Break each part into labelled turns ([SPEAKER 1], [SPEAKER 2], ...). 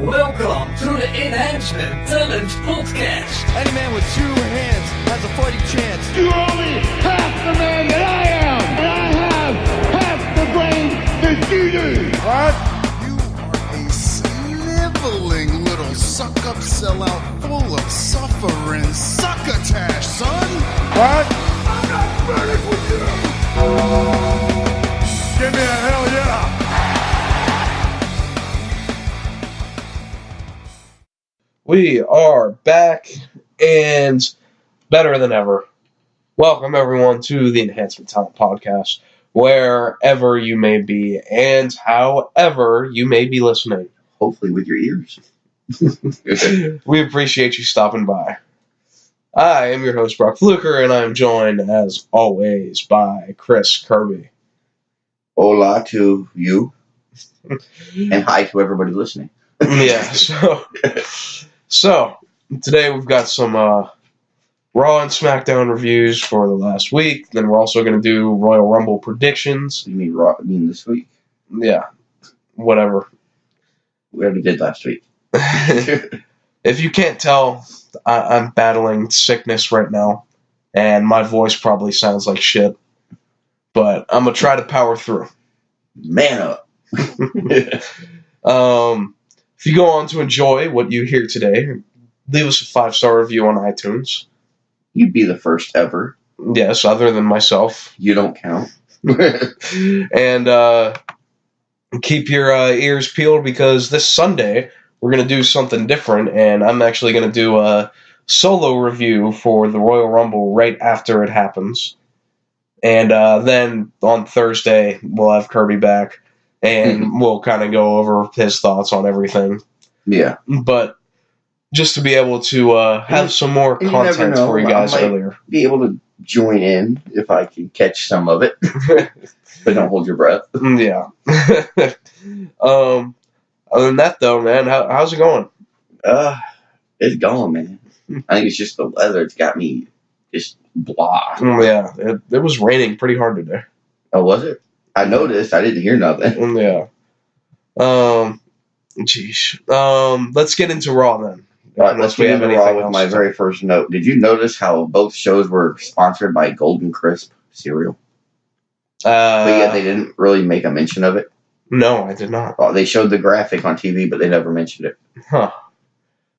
[SPEAKER 1] Welcome to the Enhancement Talent Podcast.
[SPEAKER 2] Any man with 2 hands has a fighting chance.
[SPEAKER 3] You're only half the man that I am, and I have half the brain that you do.
[SPEAKER 2] What?
[SPEAKER 4] You are a sniveling little suck-up sellout full of suffering succotash, son.
[SPEAKER 2] What?
[SPEAKER 3] I'm not ready for you.
[SPEAKER 2] Give me a hell yeah.
[SPEAKER 5] We are back and better than ever. Welcome everyone to the Enhancement Talent Podcast, wherever you may be and however you may be listening.
[SPEAKER 6] Hopefully with your ears.
[SPEAKER 5] We appreciate you stopping by. I am your host, Brock Fluker, and I'm joined, as always, by Chris Kirby.
[SPEAKER 6] Hola to you. And hi to everybody listening.
[SPEAKER 5] Yeah, so today we've got some Raw and SmackDown reviews for the last week. Then we're also going to do Royal Rumble predictions.
[SPEAKER 6] You mean Raw? You mean this week?
[SPEAKER 5] Yeah, whatever.
[SPEAKER 6] We already did last week.
[SPEAKER 5] If you can't tell, I'm battling sickness right now, and my voice probably sounds like shit. But I'm going to try to power through.
[SPEAKER 6] Man up.
[SPEAKER 5] If you go on to enjoy what you hear today, leave us a 5-star review on iTunes.
[SPEAKER 6] You'd be the first ever.
[SPEAKER 5] Yes, other than myself.
[SPEAKER 6] You don't count.
[SPEAKER 5] And keep your ears peeled, because this Sunday we're going to do something different, and I'm actually going to do a solo review for the Royal Rumble right after it happens. And then on Thursday we'll have Kirby back, and we'll kind of go over his thoughts on everything.
[SPEAKER 6] Yeah.
[SPEAKER 5] But just to be able to have some more content for you guys earlier.
[SPEAKER 6] Be able to join in if I can catch some of it. But don't hold your breath.
[SPEAKER 5] Yeah. Other than that, though, man, how's it going?
[SPEAKER 6] It's going, man. I think it's just the weather. It's got me just blah.
[SPEAKER 5] Yeah, it was raining pretty hard today.
[SPEAKER 6] Oh, was it? I noticed. I didn't hear nothing.
[SPEAKER 5] Yeah. Jeez. Let's get into Raw then.
[SPEAKER 6] All right, let's get into Raw with my very first note. Did you notice how both shows were sponsored by Golden Crisp cereal? But yet they didn't really make a mention of it.
[SPEAKER 5] No, I did not.
[SPEAKER 6] Well, they showed the graphic on TV, but they never mentioned it.
[SPEAKER 5] Huh.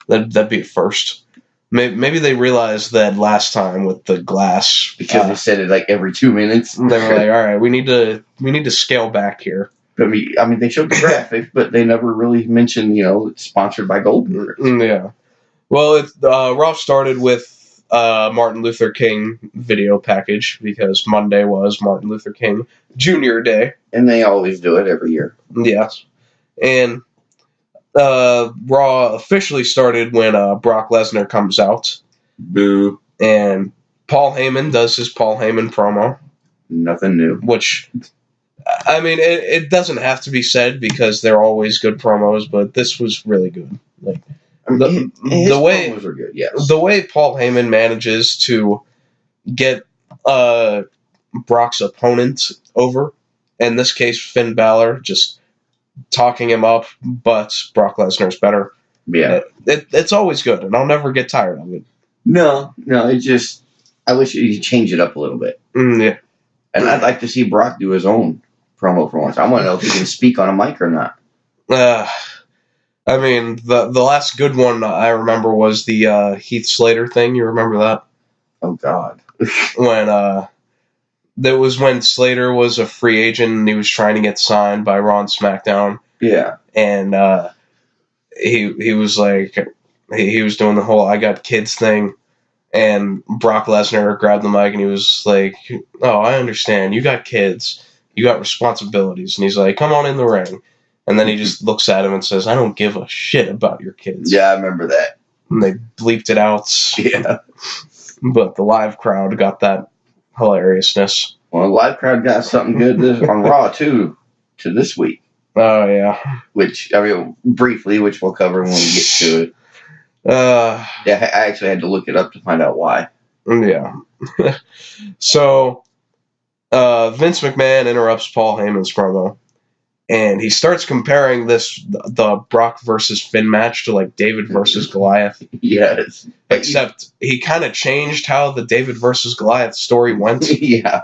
[SPEAKER 5] That'd be a first. Maybe they realized that last time with the glass,
[SPEAKER 6] Because they said it like every 2 minutes.
[SPEAKER 5] They were like, "All right, we need to scale back here."
[SPEAKER 6] I mean, they showed the graphic, but they never really mentioned, it's sponsored by Golden Crisp.
[SPEAKER 5] Yeah. Well, Raw started with Martin Luther King video package, because Monday was Martin Luther King Jr. Day.
[SPEAKER 6] And they always do it every year.
[SPEAKER 5] Yes. And Raw officially started when Brock Lesnar comes out.
[SPEAKER 6] Boo.
[SPEAKER 5] And Paul Heyman does his Paul Heyman promo.
[SPEAKER 6] Nothing new.
[SPEAKER 5] Which, I mean, it doesn't have to be said, because they're always good promos, but this was really good. Like,
[SPEAKER 6] His promos were good, yes.
[SPEAKER 5] The way Paul Heyman manages to get Brock's opponent over, in this case Finn Balor, just talking him up, but Brock Lesnar's better.
[SPEAKER 6] Yeah.
[SPEAKER 5] It's always good, and I'll never get tired of it.
[SPEAKER 6] No, it just, I wish you change it up a little bit.
[SPEAKER 5] Yeah.
[SPEAKER 6] And I'd like to see Brock do his own promo for once. I want to know if he can speak on a mic or not.
[SPEAKER 5] I mean, the last good one I remember was the Heath Slater thing. You remember that?
[SPEAKER 6] Oh, God.
[SPEAKER 5] That was when Slater was a free agent and he was trying to get signed by Raw and SmackDown.
[SPEAKER 6] Yeah.
[SPEAKER 5] And he was like, he was doing the whole "I got kids" thing, and Brock Lesnar grabbed the mic and he was like, "Oh, I understand. You got kids. You got responsibilities." And he's like, "Come on in the ring." And then he just looks at him and says, "I don't give a shit about your kids."
[SPEAKER 6] Yeah, I remember that.
[SPEAKER 5] And they bleeped it out.
[SPEAKER 6] Yeah.
[SPEAKER 5] But the live crowd got that hilariousness.
[SPEAKER 6] Well, the live crowd got something good on Raw, too, to this week.
[SPEAKER 5] Oh, yeah.
[SPEAKER 6] Which, I mean, briefly, which we'll cover when we get to it. Yeah, I actually had to look it up to find out why.
[SPEAKER 5] Yeah. So, Vince McMahon interrupts Paul Heyman's promo. And he starts comparing the Brock versus Finn match to like David versus Goliath.
[SPEAKER 6] Yes.
[SPEAKER 5] Except he kind of changed how the David versus Goliath story went.
[SPEAKER 6] Yeah.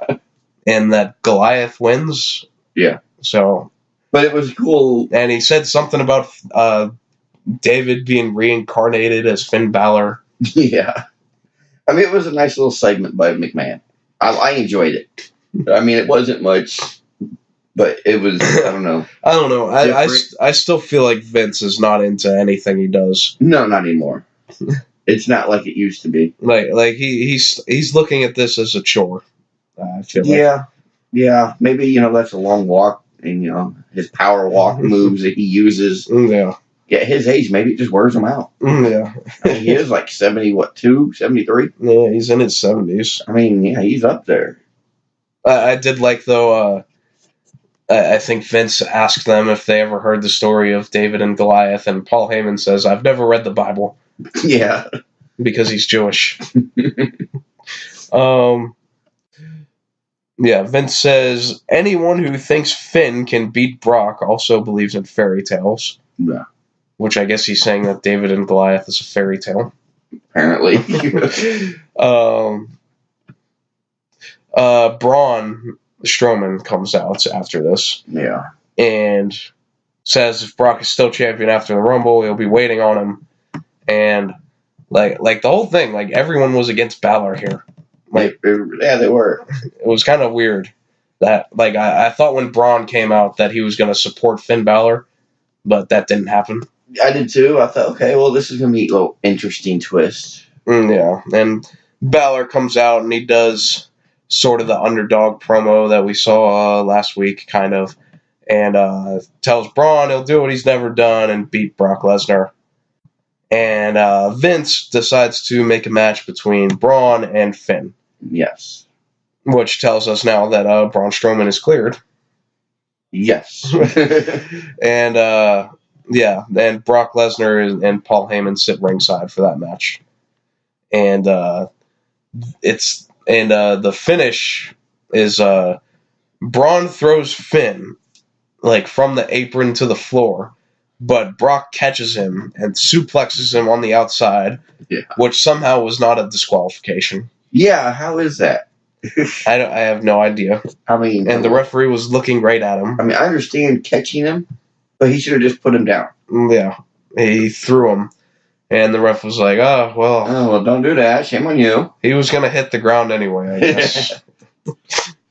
[SPEAKER 5] And that Goliath wins.
[SPEAKER 6] Yeah.
[SPEAKER 5] So.
[SPEAKER 6] But it was cool.
[SPEAKER 5] And he said something about David being reincarnated as Finn Balor.
[SPEAKER 6] Yeah. I mean, it was a nice little segment by McMahon. I enjoyed it. I mean, it wasn't much, but it was, I don't know.
[SPEAKER 5] I still feel like Vince is not into anything he does.
[SPEAKER 6] No, not anymore. It's not like it used to be.
[SPEAKER 5] Like he's looking at this as a chore. I feel like.
[SPEAKER 6] Yeah. Yeah. Maybe, that's a long walk and, his power walk moves that he uses.
[SPEAKER 5] Yeah.
[SPEAKER 6] Yeah, at his age, maybe it just wears him out.
[SPEAKER 5] Yeah.
[SPEAKER 6] I mean, he is like 72, 73?
[SPEAKER 5] Yeah, he's in his 70s.
[SPEAKER 6] I mean, yeah, he's up there.
[SPEAKER 5] I did like, though, I think Vince asked them if they ever heard the story of David and Goliath, and Paul Heyman says, I've never read the Bible.
[SPEAKER 6] Yeah.
[SPEAKER 5] Because he's Jewish. Yeah, Vince says, anyone who thinks Finn can beat Brock also believes in fairy tales.
[SPEAKER 6] Yeah.
[SPEAKER 5] Which I guess he's saying that David and Goliath is a fairy tale.
[SPEAKER 6] Apparently.
[SPEAKER 5] Braun Strowman comes out after this.
[SPEAKER 6] Yeah.
[SPEAKER 5] And says if Brock is still champion after the Rumble, he'll be waiting on him. And like the whole thing, like everyone was against Balor here. Like
[SPEAKER 6] yeah, they were.
[SPEAKER 5] It was kind of weird that like I thought when Braun came out that he was going to support Finn Balor, but that didn't happen.
[SPEAKER 6] I did too. I thought, okay, well, this is going to be a little interesting twist.
[SPEAKER 5] Yeah, and Balor comes out and he does sort of the underdog promo that we saw last week, kind of, and tells Braun he'll do what he's never done and beat Brock Lesnar. And Vince decides to make a match between Braun and Finn.
[SPEAKER 6] Yes.
[SPEAKER 5] Which tells us now that Braun Strowman is cleared.
[SPEAKER 6] Yes.
[SPEAKER 5] And, and Brock Lesnar and Paul Heyman sit ringside for that match. And the finish is Braun throws Finn, like, from the apron to the floor. But Brock catches him and suplexes him on the outside, which somehow was not a disqualification.
[SPEAKER 6] Yeah, how is that?
[SPEAKER 5] I have no idea.
[SPEAKER 6] I mean,
[SPEAKER 5] and the referee was looking right at him.
[SPEAKER 6] I mean, I understand catching him, but he should have just put him down.
[SPEAKER 5] Yeah, he threw him, and the ref was like, "Oh well,
[SPEAKER 6] don't do that. Shame on you."
[SPEAKER 5] He was gonna hit the ground anyway, I guess.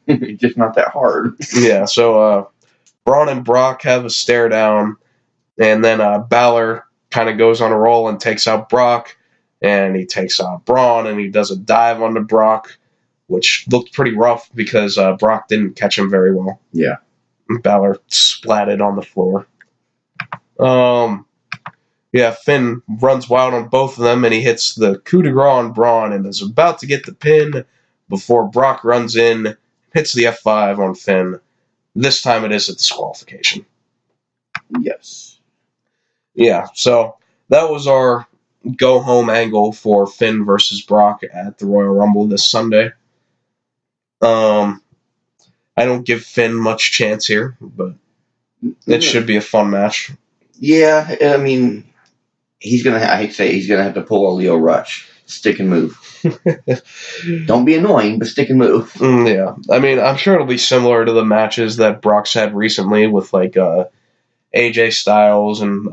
[SPEAKER 6] Just not that hard.
[SPEAKER 5] Yeah. So Braun and Brock have a stare down. And then Balor kind of goes on a roll and takes out Brock, and he takes out Braun, and he does a dive onto Brock, which looked pretty rough because Brock didn't catch him very well.
[SPEAKER 6] Yeah.
[SPEAKER 5] Balor splatted on the floor. Finn runs wild on both of them, and he hits the coup de grace on Braun and is about to get the pin before Brock runs in, hits the F5 on Finn. This time it is a disqualification.
[SPEAKER 6] Yes.
[SPEAKER 5] Yeah, so that was our go-home angle for Finn versus Brock at the Royal Rumble this Sunday. I don't give Finn much chance here, but it should be a fun match. Yeah,
[SPEAKER 6] I mean, I hate to say he's going to have to pull a Leo Rush. Stick and move. Don't be annoying, but stick and move.
[SPEAKER 5] Yeah, I mean, I'm sure it'll be similar to the matches that Brock's had recently with, like, AJ Styles and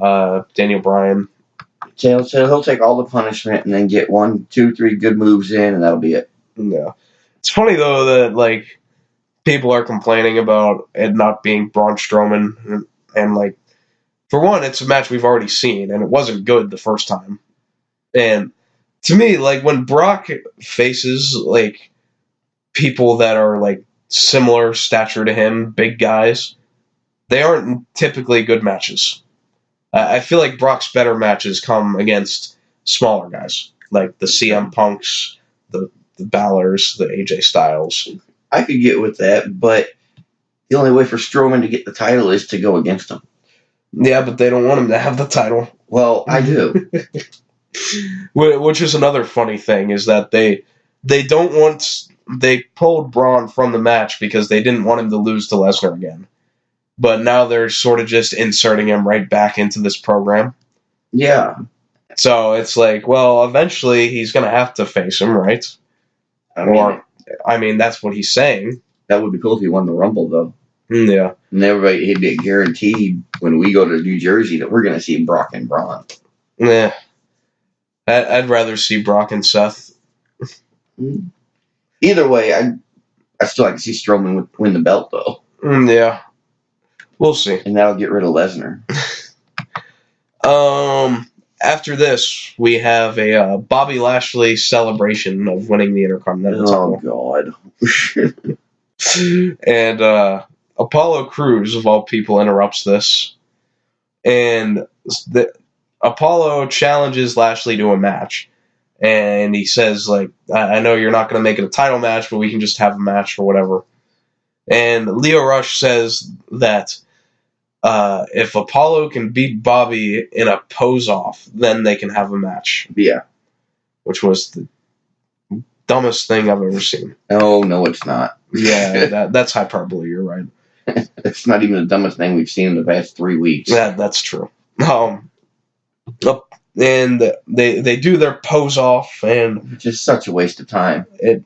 [SPEAKER 5] Daniel Bryan.
[SPEAKER 6] So he'll take all the punishment and then get 1, 2, 3 good moves in, and that'll be it.
[SPEAKER 5] Yeah. It's funny, though, that, like, people are complaining about it not being Braun Strowman. And, like, for one, it's a match we've already seen, and it wasn't good the first time. And to me, like, when Brock faces, like, people that are, like, similar stature to him, big guys, they aren't typically good matches. I feel like Brock's better matches come against smaller guys, like the CM Punks, the Balors, the AJ Styles.
[SPEAKER 6] I could get with that, but the only way for Strowman to get the title is to go against him.
[SPEAKER 5] Yeah, but they don't want him to have the title.
[SPEAKER 6] Well, I do.
[SPEAKER 5] Which is another funny thing, is that they pulled Braun from the match because they didn't want him to lose to Lesnar again. but now they're sort of just inserting him right back into this program.
[SPEAKER 6] Yeah.
[SPEAKER 5] So it's like, well, eventually he's going to have to face him, right? I mean, that's what he's saying.
[SPEAKER 6] That would be cool if he won the Rumble, though.
[SPEAKER 5] Yeah.
[SPEAKER 6] And everybody, he'd be guaranteed when we go to New Jersey that we're going to see Brock and Braun.
[SPEAKER 5] Yeah. I'd rather see Brock and Seth.
[SPEAKER 6] Either way, I still like to see Strowman win the belt, though.
[SPEAKER 5] Yeah. We'll see.
[SPEAKER 6] And that'll get rid of Lesnar.
[SPEAKER 5] After this, we have a Bobby Lashley celebration of winning the Intercontinental title.
[SPEAKER 6] Oh, God.
[SPEAKER 5] And Apollo Crews, of all people, interrupts this. And Apollo challenges Lashley to a match. And he says, like, I know you're not going to make it a title match, but we can just have a match or whatever. And Lio Rush says that if Apollo can beat Bobby in a pose-off, then they can have a match.
[SPEAKER 6] Yeah.
[SPEAKER 5] Which was the dumbest thing I've ever seen.
[SPEAKER 6] Oh, no, it's not.
[SPEAKER 5] Yeah, that's hyperbole, you're right.
[SPEAKER 6] It's not even the dumbest thing we've seen in the past 3 weeks.
[SPEAKER 5] Yeah, that's true. And they do their pose-off, and...
[SPEAKER 6] Which is such a waste of time.
[SPEAKER 5] It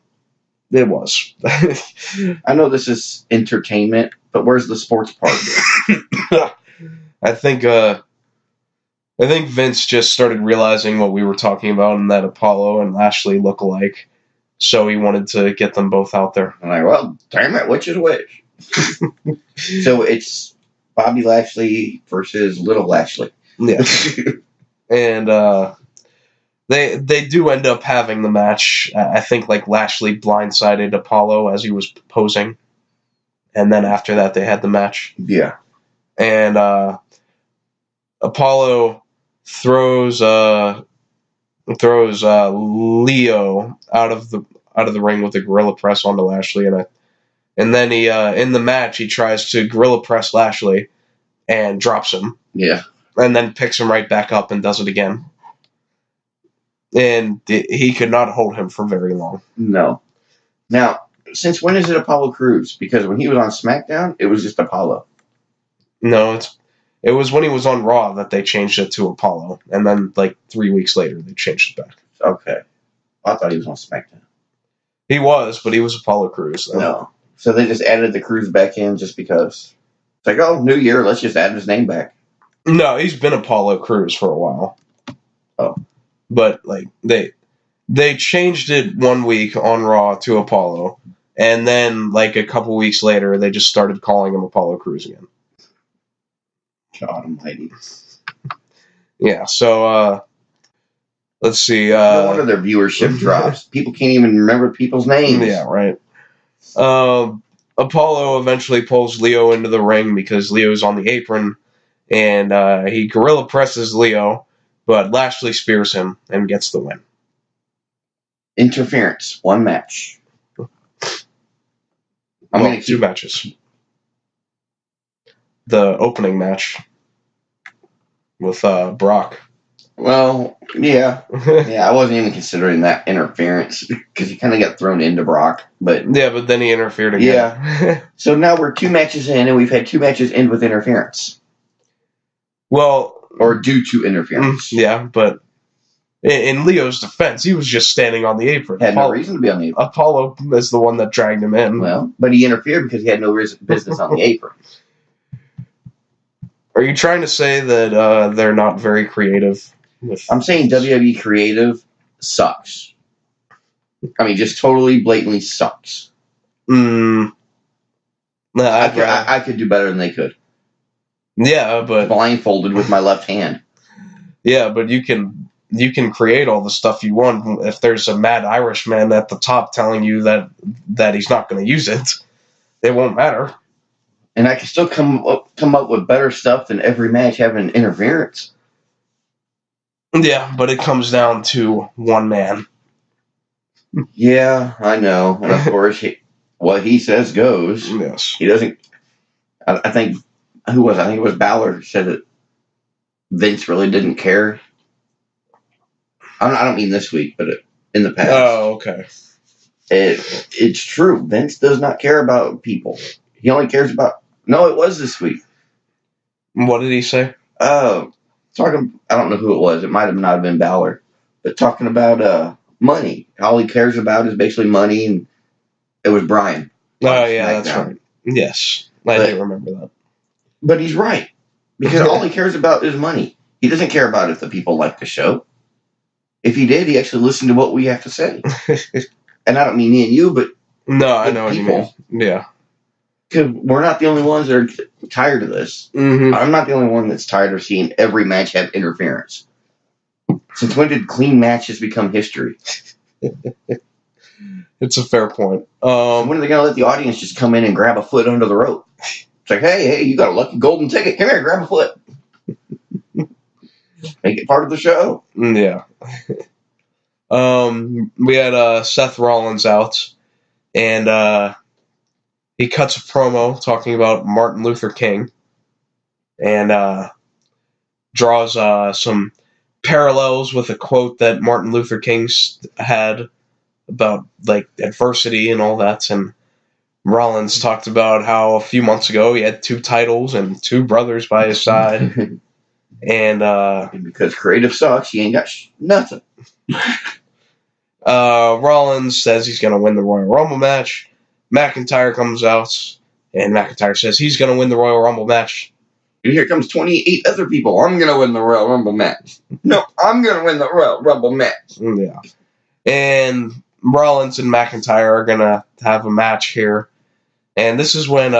[SPEAKER 5] was.
[SPEAKER 6] I know this is entertainment, but where's the sports part?
[SPEAKER 5] I think Vince just started realizing what we were talking about, and that Apollo and Lashley look alike. So he wanted to get them both out there.
[SPEAKER 6] I'm like, well, damn it, which is which? So it's Bobby Lashley versus Little Lashley.
[SPEAKER 5] Yeah. And they do end up having the match. I think like Lashley blindsided Apollo as he was posing. And then after that, they had the match.
[SPEAKER 6] Yeah.
[SPEAKER 5] And Apollo throws Leo out of the ring with a gorilla press onto Lashley, and then he in the match he tries to gorilla press Lashley and drops him.
[SPEAKER 6] Yeah.
[SPEAKER 5] And then picks him right back up and does it again. And he could not hold him for very long.
[SPEAKER 6] No. Now, since when is it Apollo Crews? Because when he was on SmackDown, it was just Apollo.
[SPEAKER 5] No, it was when he was on Raw that they changed it to Apollo, and then like 3 weeks later they changed it back.
[SPEAKER 6] Okay. I thought he was on SmackDown.
[SPEAKER 5] He was, but he was Apollo Crews.
[SPEAKER 6] No. So they just added the Crews back in just because. It's like, oh, new year, let's just add his name back.
[SPEAKER 5] No, he's been Apollo Crews for a while.
[SPEAKER 6] Oh.
[SPEAKER 5] But like they changed it 1 week on Raw to Apollo, and then like a couple weeks later they just started calling him Apollo Crews again.
[SPEAKER 6] God almighty.
[SPEAKER 5] Yeah, so let's see.
[SPEAKER 6] No wonder their viewership drops. People can't even remember people's names.
[SPEAKER 5] Yeah, right. Apollo eventually pulls Leo into the ring because Leo's on the apron, and he gorilla presses Leo, but Lashley spears him and gets the win.
[SPEAKER 6] Interference. 1 match.
[SPEAKER 5] Two matches. The opening match with Brock.
[SPEAKER 6] Well, yeah. Yeah, I wasn't even considering that interference because he kind of got thrown into Brock. But
[SPEAKER 5] yeah, but then he interfered again.
[SPEAKER 6] Yeah. So now we're 2 matches in, and we've had 2 matches end with interference.
[SPEAKER 5] Well...
[SPEAKER 6] Or due to interference.
[SPEAKER 5] Yeah, but in Leo's defense, he was just standing on the apron.
[SPEAKER 6] Had no reason to be on the apron.
[SPEAKER 5] Apollo is the one that dragged him in.
[SPEAKER 6] Well, but he interfered because he had no business on the apron.
[SPEAKER 5] Are you trying to say that they're not very creative?
[SPEAKER 6] I'm saying WWE creative sucks. I mean, just totally, blatantly sucks.
[SPEAKER 5] No,
[SPEAKER 6] I could do better than they could.
[SPEAKER 5] Yeah, but...
[SPEAKER 6] Blindfolded with my left hand.
[SPEAKER 5] Yeah, but you can create all the stuff you want. If there's a mad Irishman at the top telling you that he's not going to use it, it won't matter.
[SPEAKER 6] And I can still come up with better stuff than every match having interference.
[SPEAKER 5] Yeah, but it comes down to one man.
[SPEAKER 6] Yeah, I know. And of course, what he says goes.
[SPEAKER 5] Yes.
[SPEAKER 6] He doesn't... I think... Who was it? I think it was Balor said that Vince really didn't care. I don't mean this week, but in the past.
[SPEAKER 5] Oh, okay.
[SPEAKER 6] It's true. Vince does not care about people. He only cares about No, it was this week.
[SPEAKER 5] What did he say?
[SPEAKER 6] I don't know who it was. It might have not been Balor. But talking about money. All he cares about is basically money, and it was Brian.
[SPEAKER 5] Oh, yeah, that's right. Yes, I do remember that.
[SPEAKER 6] But he's right. Because all he cares about is money. He doesn't care about if the people like the show. If he did, he actually listened to what we have to say. And I don't mean me and you, but
[SPEAKER 5] no, I know what you mean. Yeah.
[SPEAKER 6] Because we're not the only ones that are tired of this.
[SPEAKER 5] Mm-hmm.
[SPEAKER 6] I'm not the only one that's tired of seeing every match have interference. Since when did clean matches become history?
[SPEAKER 5] It's a fair point.
[SPEAKER 6] So when are they going to let the audience just come in and grab a foot under the rope? It's like, hey, you got a lucky golden ticket. Come here, grab a foot. Make it part of the show.
[SPEAKER 5] Yeah. We had Seth Rollins out, and he cuts a promo talking about Martin Luther King, and draws some parallels with a quote that Martin Luther King had about like adversity and all that. And Rollins talked about how a few months ago he had 2 titles and 2 brothers by his side. And
[SPEAKER 6] because creative sucks, he ain't got nothing.
[SPEAKER 5] Rollins says he's going to win the Royal Rumble match. McIntyre comes out, and McIntyre says he's going to win the Royal Rumble match.
[SPEAKER 6] And here comes 28 other people. I'm going to win the Royal Rumble match. No, I'm going to win the Royal Rumble match.
[SPEAKER 5] Yeah. And Rollins and McIntyre are going to have a match here. And this is when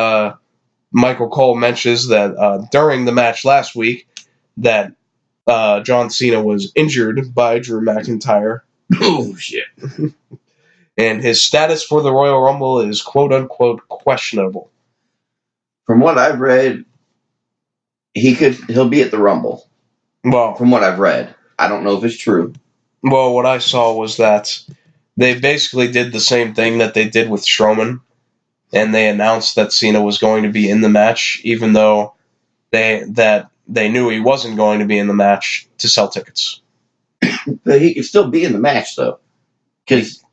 [SPEAKER 5] Michael Cole mentions that during the match last week that John Cena was injured by Drew McIntyre.
[SPEAKER 6] Oh, shit.
[SPEAKER 5] And his status for the Royal Rumble is quote-unquote questionable.
[SPEAKER 6] From what I've read, he'll be at the Rumble.
[SPEAKER 5] Well,
[SPEAKER 6] from what I've read. I don't know if it's true.
[SPEAKER 5] Well, what I saw was that they basically did the same thing that they did with Strowman, and they announced that Cena was going to be in the match, even though they knew he wasn't going to be in the match to sell tickets.
[SPEAKER 6] But he could still be in the match, though. Because,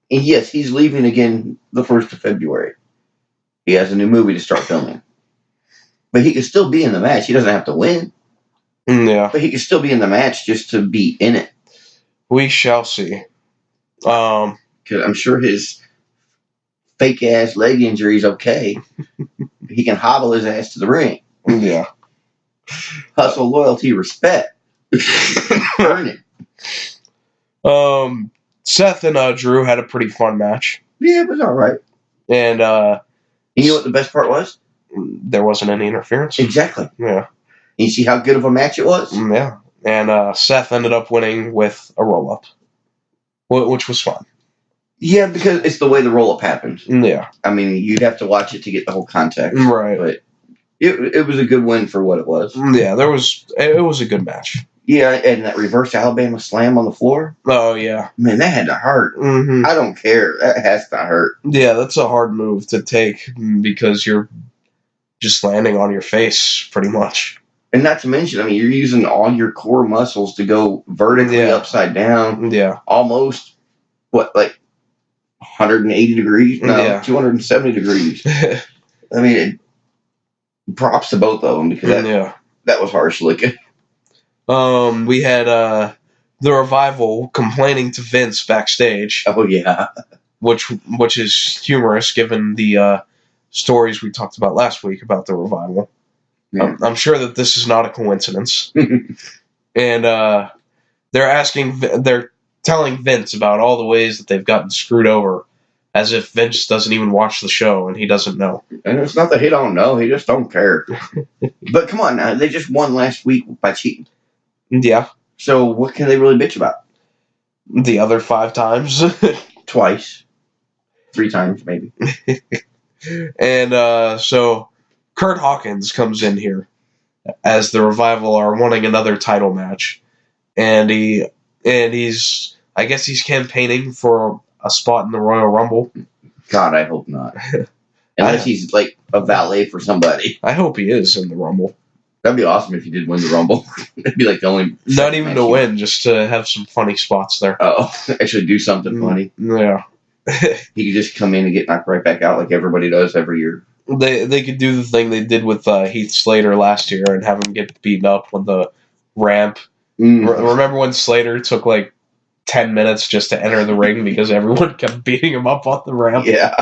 [SPEAKER 6] yes, he's leaving again the 1st of February. He has a new movie to start filming. But he could still be in the match. He doesn't have to win.
[SPEAKER 5] Yeah.
[SPEAKER 6] But he could still be in the match just to be in it.
[SPEAKER 5] We shall see.
[SPEAKER 6] Because I'm sure his fake-ass leg injury is okay. He can hobble his ass to the ring.
[SPEAKER 5] Yeah.
[SPEAKER 6] Hustle, loyalty, respect. Earn it.
[SPEAKER 5] Seth and Drew had a pretty fun match.
[SPEAKER 6] Yeah, it was all right.
[SPEAKER 5] And
[SPEAKER 6] you know what the best part was?
[SPEAKER 5] There wasn't any interference.
[SPEAKER 6] Exactly.
[SPEAKER 5] Yeah.
[SPEAKER 6] You see how good of a match it was?
[SPEAKER 5] Yeah. And Seth ended up winning with a roll-up, which was fun.
[SPEAKER 6] Yeah, because it's the way the roll-up happened.
[SPEAKER 5] Yeah.
[SPEAKER 6] I mean, you'd have to watch it to get the whole context.
[SPEAKER 5] Right.
[SPEAKER 6] But it was a good win for what it was.
[SPEAKER 5] Yeah, it was a good match.
[SPEAKER 6] Yeah, and that reverse Alabama slam on the floor.
[SPEAKER 5] Oh, yeah.
[SPEAKER 6] Man, that had to hurt.
[SPEAKER 5] Mm-hmm.
[SPEAKER 6] I don't care. That has to hurt.
[SPEAKER 5] Yeah, that's a hard move to take because you're just landing on your face pretty much.
[SPEAKER 6] And not to mention, I mean, you're using all your core muscles to go vertically upside down.
[SPEAKER 5] Yeah.
[SPEAKER 6] Almost, like 180 degrees? No, 270 degrees. I mean, props to both of them because that was harsh looking.
[SPEAKER 5] We had the Revival complaining to Vince backstage.
[SPEAKER 6] Oh, yeah.
[SPEAKER 5] Which is humorous given the stories we talked about last week about the Revival. Yeah. I'm sure that this is not a coincidence. And they're telling Vince about all the ways that they've gotten screwed over, as if Vince doesn't even watch the show and he doesn't know.
[SPEAKER 6] And it's not that he don't know, he just don't care. But come on now, they just won last week by cheating.
[SPEAKER 5] Yeah.
[SPEAKER 6] So what can they really bitch about?
[SPEAKER 5] The other 5 times.
[SPEAKER 6] Twice. 3 times, maybe.
[SPEAKER 5] And so Kurt Hawkins comes in here as the Revival are wanting another title match. And he's I guess he's campaigning for a spot in the Royal Rumble.
[SPEAKER 6] God, I hope not. Unless he's like a valet for somebody.
[SPEAKER 5] I hope he is in the Rumble.
[SPEAKER 6] That'd be awesome if he did win the Rumble. That'd be like the only...
[SPEAKER 5] Not even to win, just to have some funny spots there.
[SPEAKER 6] Oh, actually do something funny.
[SPEAKER 5] Yeah.
[SPEAKER 6] He could just come in and get knocked right back out like everybody does every year.
[SPEAKER 5] They could do the thing they did with Heath Slater last year and have him get beaten up on the ramp. Remember when Slater took like 10 minutes just to enter the ring because everyone kept beating him up on the ramp?
[SPEAKER 6] Yeah.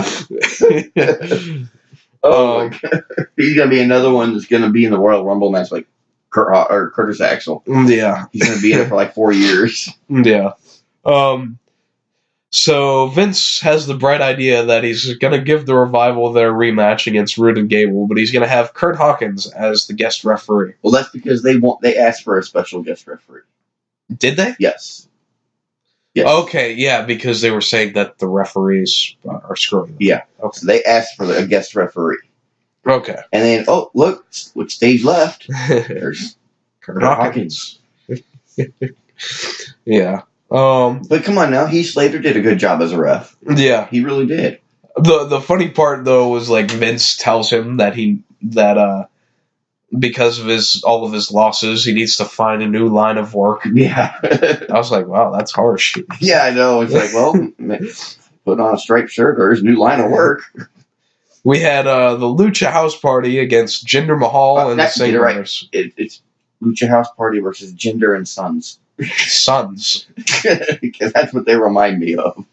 [SPEAKER 6] Oh, my God. He's going to be another one that's going to be in the Royal Rumble match like Curtis Axel.
[SPEAKER 5] Yeah.
[SPEAKER 6] He's going to be in it for like 4 years.
[SPEAKER 5] Yeah. So Vince has the bright idea that he's going to give the Revival their rematch against Roode and Gable, but he's going to have Kurt Hawkins as the guest referee.
[SPEAKER 6] Well, that's because they asked for a special guest referee.
[SPEAKER 5] Did they?
[SPEAKER 6] Yes. Yes.
[SPEAKER 5] Okay, yeah, because they were saying that the referees are screwing them.
[SPEAKER 6] Yeah.
[SPEAKER 5] Okay.
[SPEAKER 6] So they asked for a guest referee.
[SPEAKER 5] Okay.
[SPEAKER 6] And then, oh, look stage left. There's
[SPEAKER 5] Kurt Hawkins. Yeah.
[SPEAKER 6] But come on now, Heath Slater did a good job as a ref.
[SPEAKER 5] Yeah.
[SPEAKER 6] He really did.
[SPEAKER 5] The funny part though was like Vince tells him that because of all of his losses, he needs to find a new line of work.
[SPEAKER 6] Yeah.
[SPEAKER 5] I was like, wow, that's harsh.
[SPEAKER 6] Yeah, I know. It's like, well, put on a striped shirt or his new line of work.
[SPEAKER 5] We had the Lucha House Party against Jinder Mahal and the Saint Brothers.
[SPEAKER 6] Right. It's Lucha House Party versus Jinder and Sons.
[SPEAKER 5] Sons.
[SPEAKER 6] Because that's what they remind me of.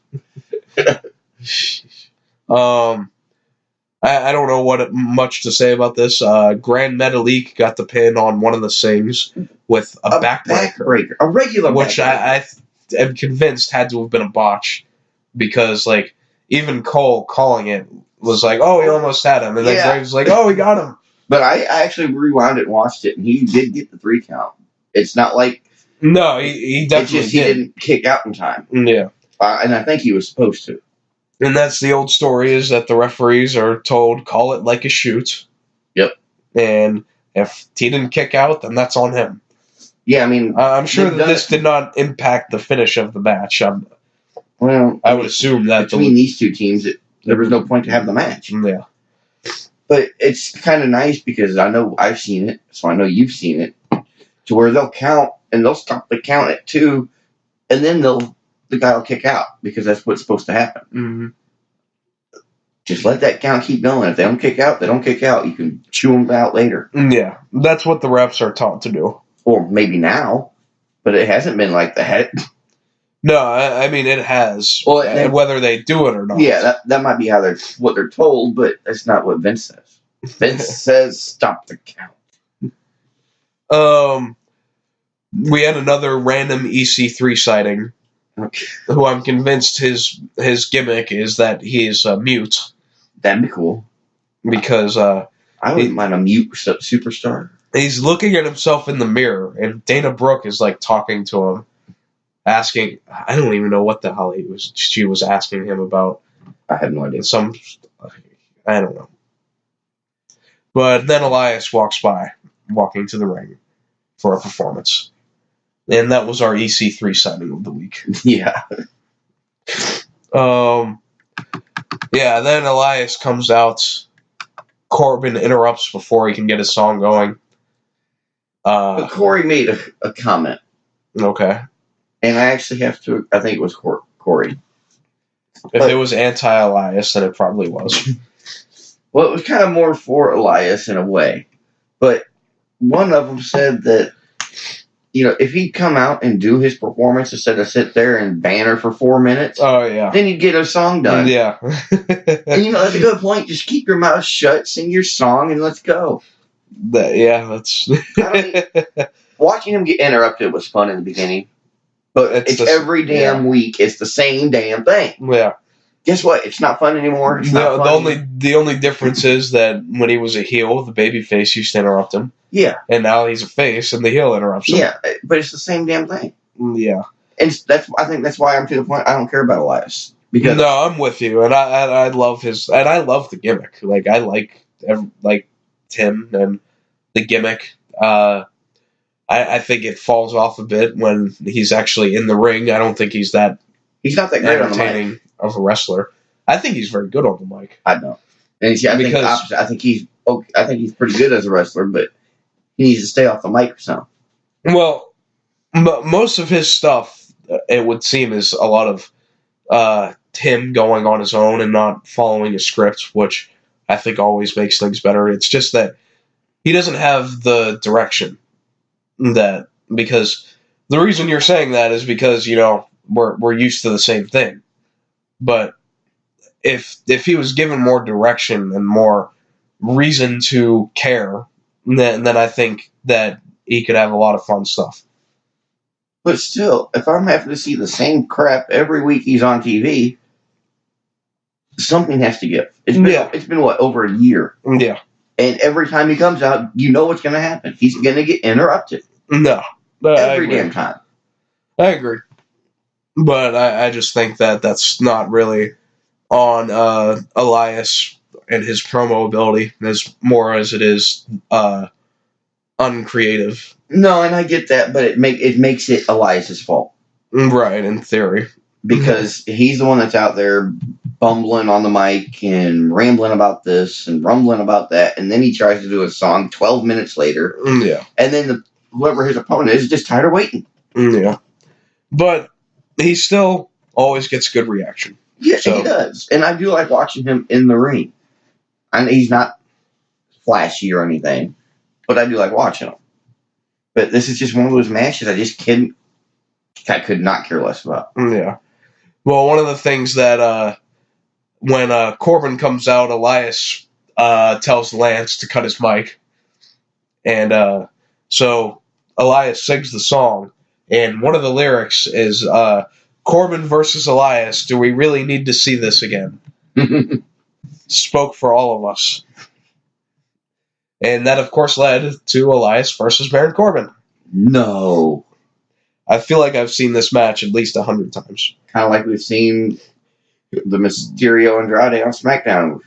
[SPEAKER 5] I don't know much to say about this. Grand Metalik got the pin on one of the Sings with a backbreaker.
[SPEAKER 6] A regular
[SPEAKER 5] which
[SPEAKER 6] backbreaker.
[SPEAKER 5] I am convinced had to have been a botch because, like, even Cole calling it was like, oh, he almost had him. And then Graves was like, oh, he got him.
[SPEAKER 6] But I actually rewound it and watched it, and he did get the 3 count. It's not like...
[SPEAKER 5] No, he definitely
[SPEAKER 6] he didn't kick out in time.
[SPEAKER 5] Yeah.
[SPEAKER 6] And I think he was supposed to.
[SPEAKER 5] And that's the old story, is that the referees are told, call it like a shoot.
[SPEAKER 6] Yep.
[SPEAKER 5] And if he didn't kick out, then that's on him.
[SPEAKER 6] Yeah, I mean...
[SPEAKER 5] I'm sure that this did not impact the finish of the match. I would assume that...
[SPEAKER 6] Between these two teams, there was no point to have the match.
[SPEAKER 5] Yeah.
[SPEAKER 6] But it's kind of nice because I know I've seen it, so I know you've seen it, to where they'll count, and they'll stop the count at 2, and then the guy will kick out, because that's what's supposed to happen.
[SPEAKER 5] Mm-hmm.
[SPEAKER 6] Just let that count keep going. If they don't kick out, they don't kick out. You can chew them out later.
[SPEAKER 5] Yeah, that's what the refs are taught to do.
[SPEAKER 6] Or maybe now, but it hasn't been like that.
[SPEAKER 5] No, I mean, it has.
[SPEAKER 6] Well,
[SPEAKER 5] whether they do it or not.
[SPEAKER 6] Yeah, that might be what they're told, but that's not what Vince says. Vince says stop the count.
[SPEAKER 5] We had another random EC3 sighting, who I'm convinced his gimmick is that he is mute.
[SPEAKER 6] That'd be cool.
[SPEAKER 5] Because
[SPEAKER 6] I wouldn't mind a mute superstar.
[SPEAKER 5] He's looking at himself in the mirror, and Dana Brooke is like talking to him, asking. I don't even know what the hell she was asking him about.
[SPEAKER 6] I have no idea.
[SPEAKER 5] I don't know. But then Elias walks by, walking to the ring for a performance. And that was our EC3 sighting of the week.
[SPEAKER 6] Yeah.
[SPEAKER 5] Yeah, then Elias comes out. Corbin interrupts before he can get his song going.
[SPEAKER 6] But Corey made a comment.
[SPEAKER 5] Okay.
[SPEAKER 6] And I actually have to... I think it was Corey.
[SPEAKER 5] If it was anti-Elias, then it probably was.
[SPEAKER 6] Well, it was kind of more for Elias in a way. But one of them said that, if he'd come out and do his performance instead of sit there and banter for 4 minutes,
[SPEAKER 5] then
[SPEAKER 6] he'd get a song done.
[SPEAKER 5] Yeah.
[SPEAKER 6] And that's a good point. Just keep your mouth shut, sing your song, and let's go.
[SPEAKER 5] That's...
[SPEAKER 6] Watching him get interrupted was fun in the beginning. But it's every damn week. It's the same damn thing.
[SPEAKER 5] Yeah.
[SPEAKER 6] Guess what? It's not fun anymore.
[SPEAKER 5] The only difference is that when he was a heel, the babyface used to interrupt him.
[SPEAKER 6] Yeah.
[SPEAKER 5] And now he's a face, and the heel interrupts him.
[SPEAKER 6] Yeah, but it's the same damn thing.
[SPEAKER 5] Yeah.
[SPEAKER 6] And I think that's why I'm to the point I don't care about Elias. Because
[SPEAKER 5] no, I'm with you, and I love I love the gimmick. Like, I like Tim and the gimmick. I think it falls off a bit when he's actually in the ring. I don't think he's not that great entertaining on the mic. Of a wrestler. I think he's very good on the mic.
[SPEAKER 6] I know. And I think he's pretty good as a wrestler, but he needs to stay off the mic or something.
[SPEAKER 5] Well, most of his stuff, it would seem, is a lot of Tim going on his own and not following a script, which I think always makes things better. It's just that he doesn't have the direction because the reason you're saying that is because, we're used to the same thing. But if he was given more direction and more reason to care, then I think that he could have a lot of fun stuff.
[SPEAKER 6] But still, if I'm having to see the same crap every week he's on TV, something has to give. It's been what, over a year?
[SPEAKER 5] Yeah.
[SPEAKER 6] And every time he comes out, you know what's going to happen. He's going to get interrupted.
[SPEAKER 5] No.
[SPEAKER 6] Every damn time.
[SPEAKER 5] I agree. But I just think that that's not really on Elias and his promo ability as more as it is uncreative.
[SPEAKER 6] No, and I get that, but it makes it Elias's fault.
[SPEAKER 5] Right, in theory.
[SPEAKER 6] Because he's the one that's out there bumbling on the mic and rambling about this and rumbling about that, and then he tries to do a song 12 minutes later.
[SPEAKER 5] Yeah.
[SPEAKER 6] And then whoever his opponent is just tired of waiting.
[SPEAKER 5] Yeah. But he still always gets good reaction.
[SPEAKER 6] Yeah, he does. And I do like watching him in the ring. And he's not flashy or anything, but I do like watching him. But this is just one of those matches I could not care less about.
[SPEAKER 5] Yeah. Well, one of the things that when Corbin comes out, Elias tells Lance to cut his mic. And so Elias sings the song. And one of the lyrics is Corbin versus Elias. Do we really need to see this again? Spoke for all of us. And that, of course, led to Elias versus Baron Corbin.
[SPEAKER 6] No.
[SPEAKER 5] I feel like I've seen this match at least 100 times.
[SPEAKER 6] Kind of like we've seen the Mysterio Andrade on SmackDown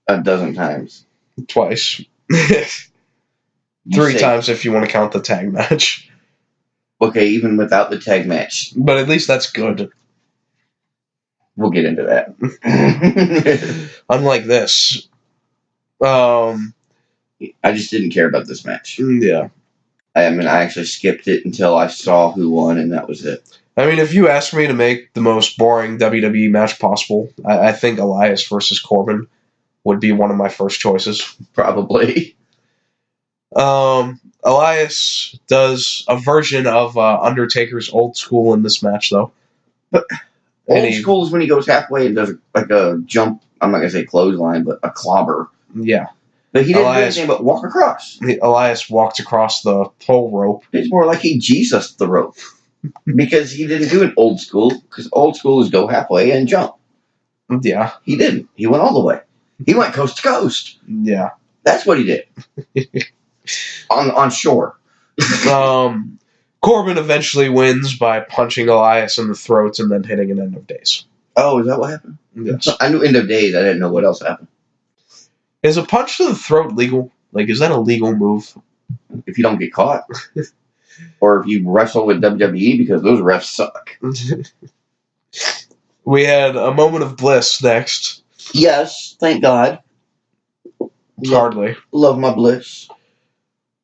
[SPEAKER 6] a dozen times.
[SPEAKER 5] Twice. 3 times if you want to count the tag match.
[SPEAKER 6] Okay, even without the tag match.
[SPEAKER 5] But at least that's good.
[SPEAKER 6] We'll get into that.
[SPEAKER 5] Unlike this.
[SPEAKER 6] I just didn't care about this match.
[SPEAKER 5] Yeah.
[SPEAKER 6] I actually skipped it until I saw who won, and that was it.
[SPEAKER 5] I mean, if you asked me to make the most boring WWE match possible, I think Elias versus Corbin would be one of my first choices.
[SPEAKER 6] Probably.
[SPEAKER 5] Elias does a version of Undertaker's Old School in this match, though.
[SPEAKER 6] But Old School is when he goes halfway and does like a jump, I'm not going to say clothesline, but a clobber.
[SPEAKER 5] Yeah.
[SPEAKER 6] But he didn't do anything but walk across.
[SPEAKER 5] Elias walked across the pole rope.
[SPEAKER 6] It's more like he Jesus the rope. Because he didn't do an Old School, because Old School is go halfway and jump.
[SPEAKER 5] Yeah.
[SPEAKER 6] He didn't. He went all the way. He went coast to coast.
[SPEAKER 5] Yeah.
[SPEAKER 6] That's what he did. on shore.
[SPEAKER 5] Corbin eventually wins by punching Elias in the throat and then hitting an End of Days.
[SPEAKER 6] Oh, is that what happened?
[SPEAKER 5] Yes.
[SPEAKER 6] I knew End of Days. I didn't know what else happened.
[SPEAKER 5] Is a punch to the throat legal? Like, is that a legal move?
[SPEAKER 6] If you don't get caught. Or if you wrestle with WWE, because those refs suck.
[SPEAKER 5] We had a moment of bliss next.
[SPEAKER 6] Yes, thank God.
[SPEAKER 5] Hardly.
[SPEAKER 6] Love my bliss.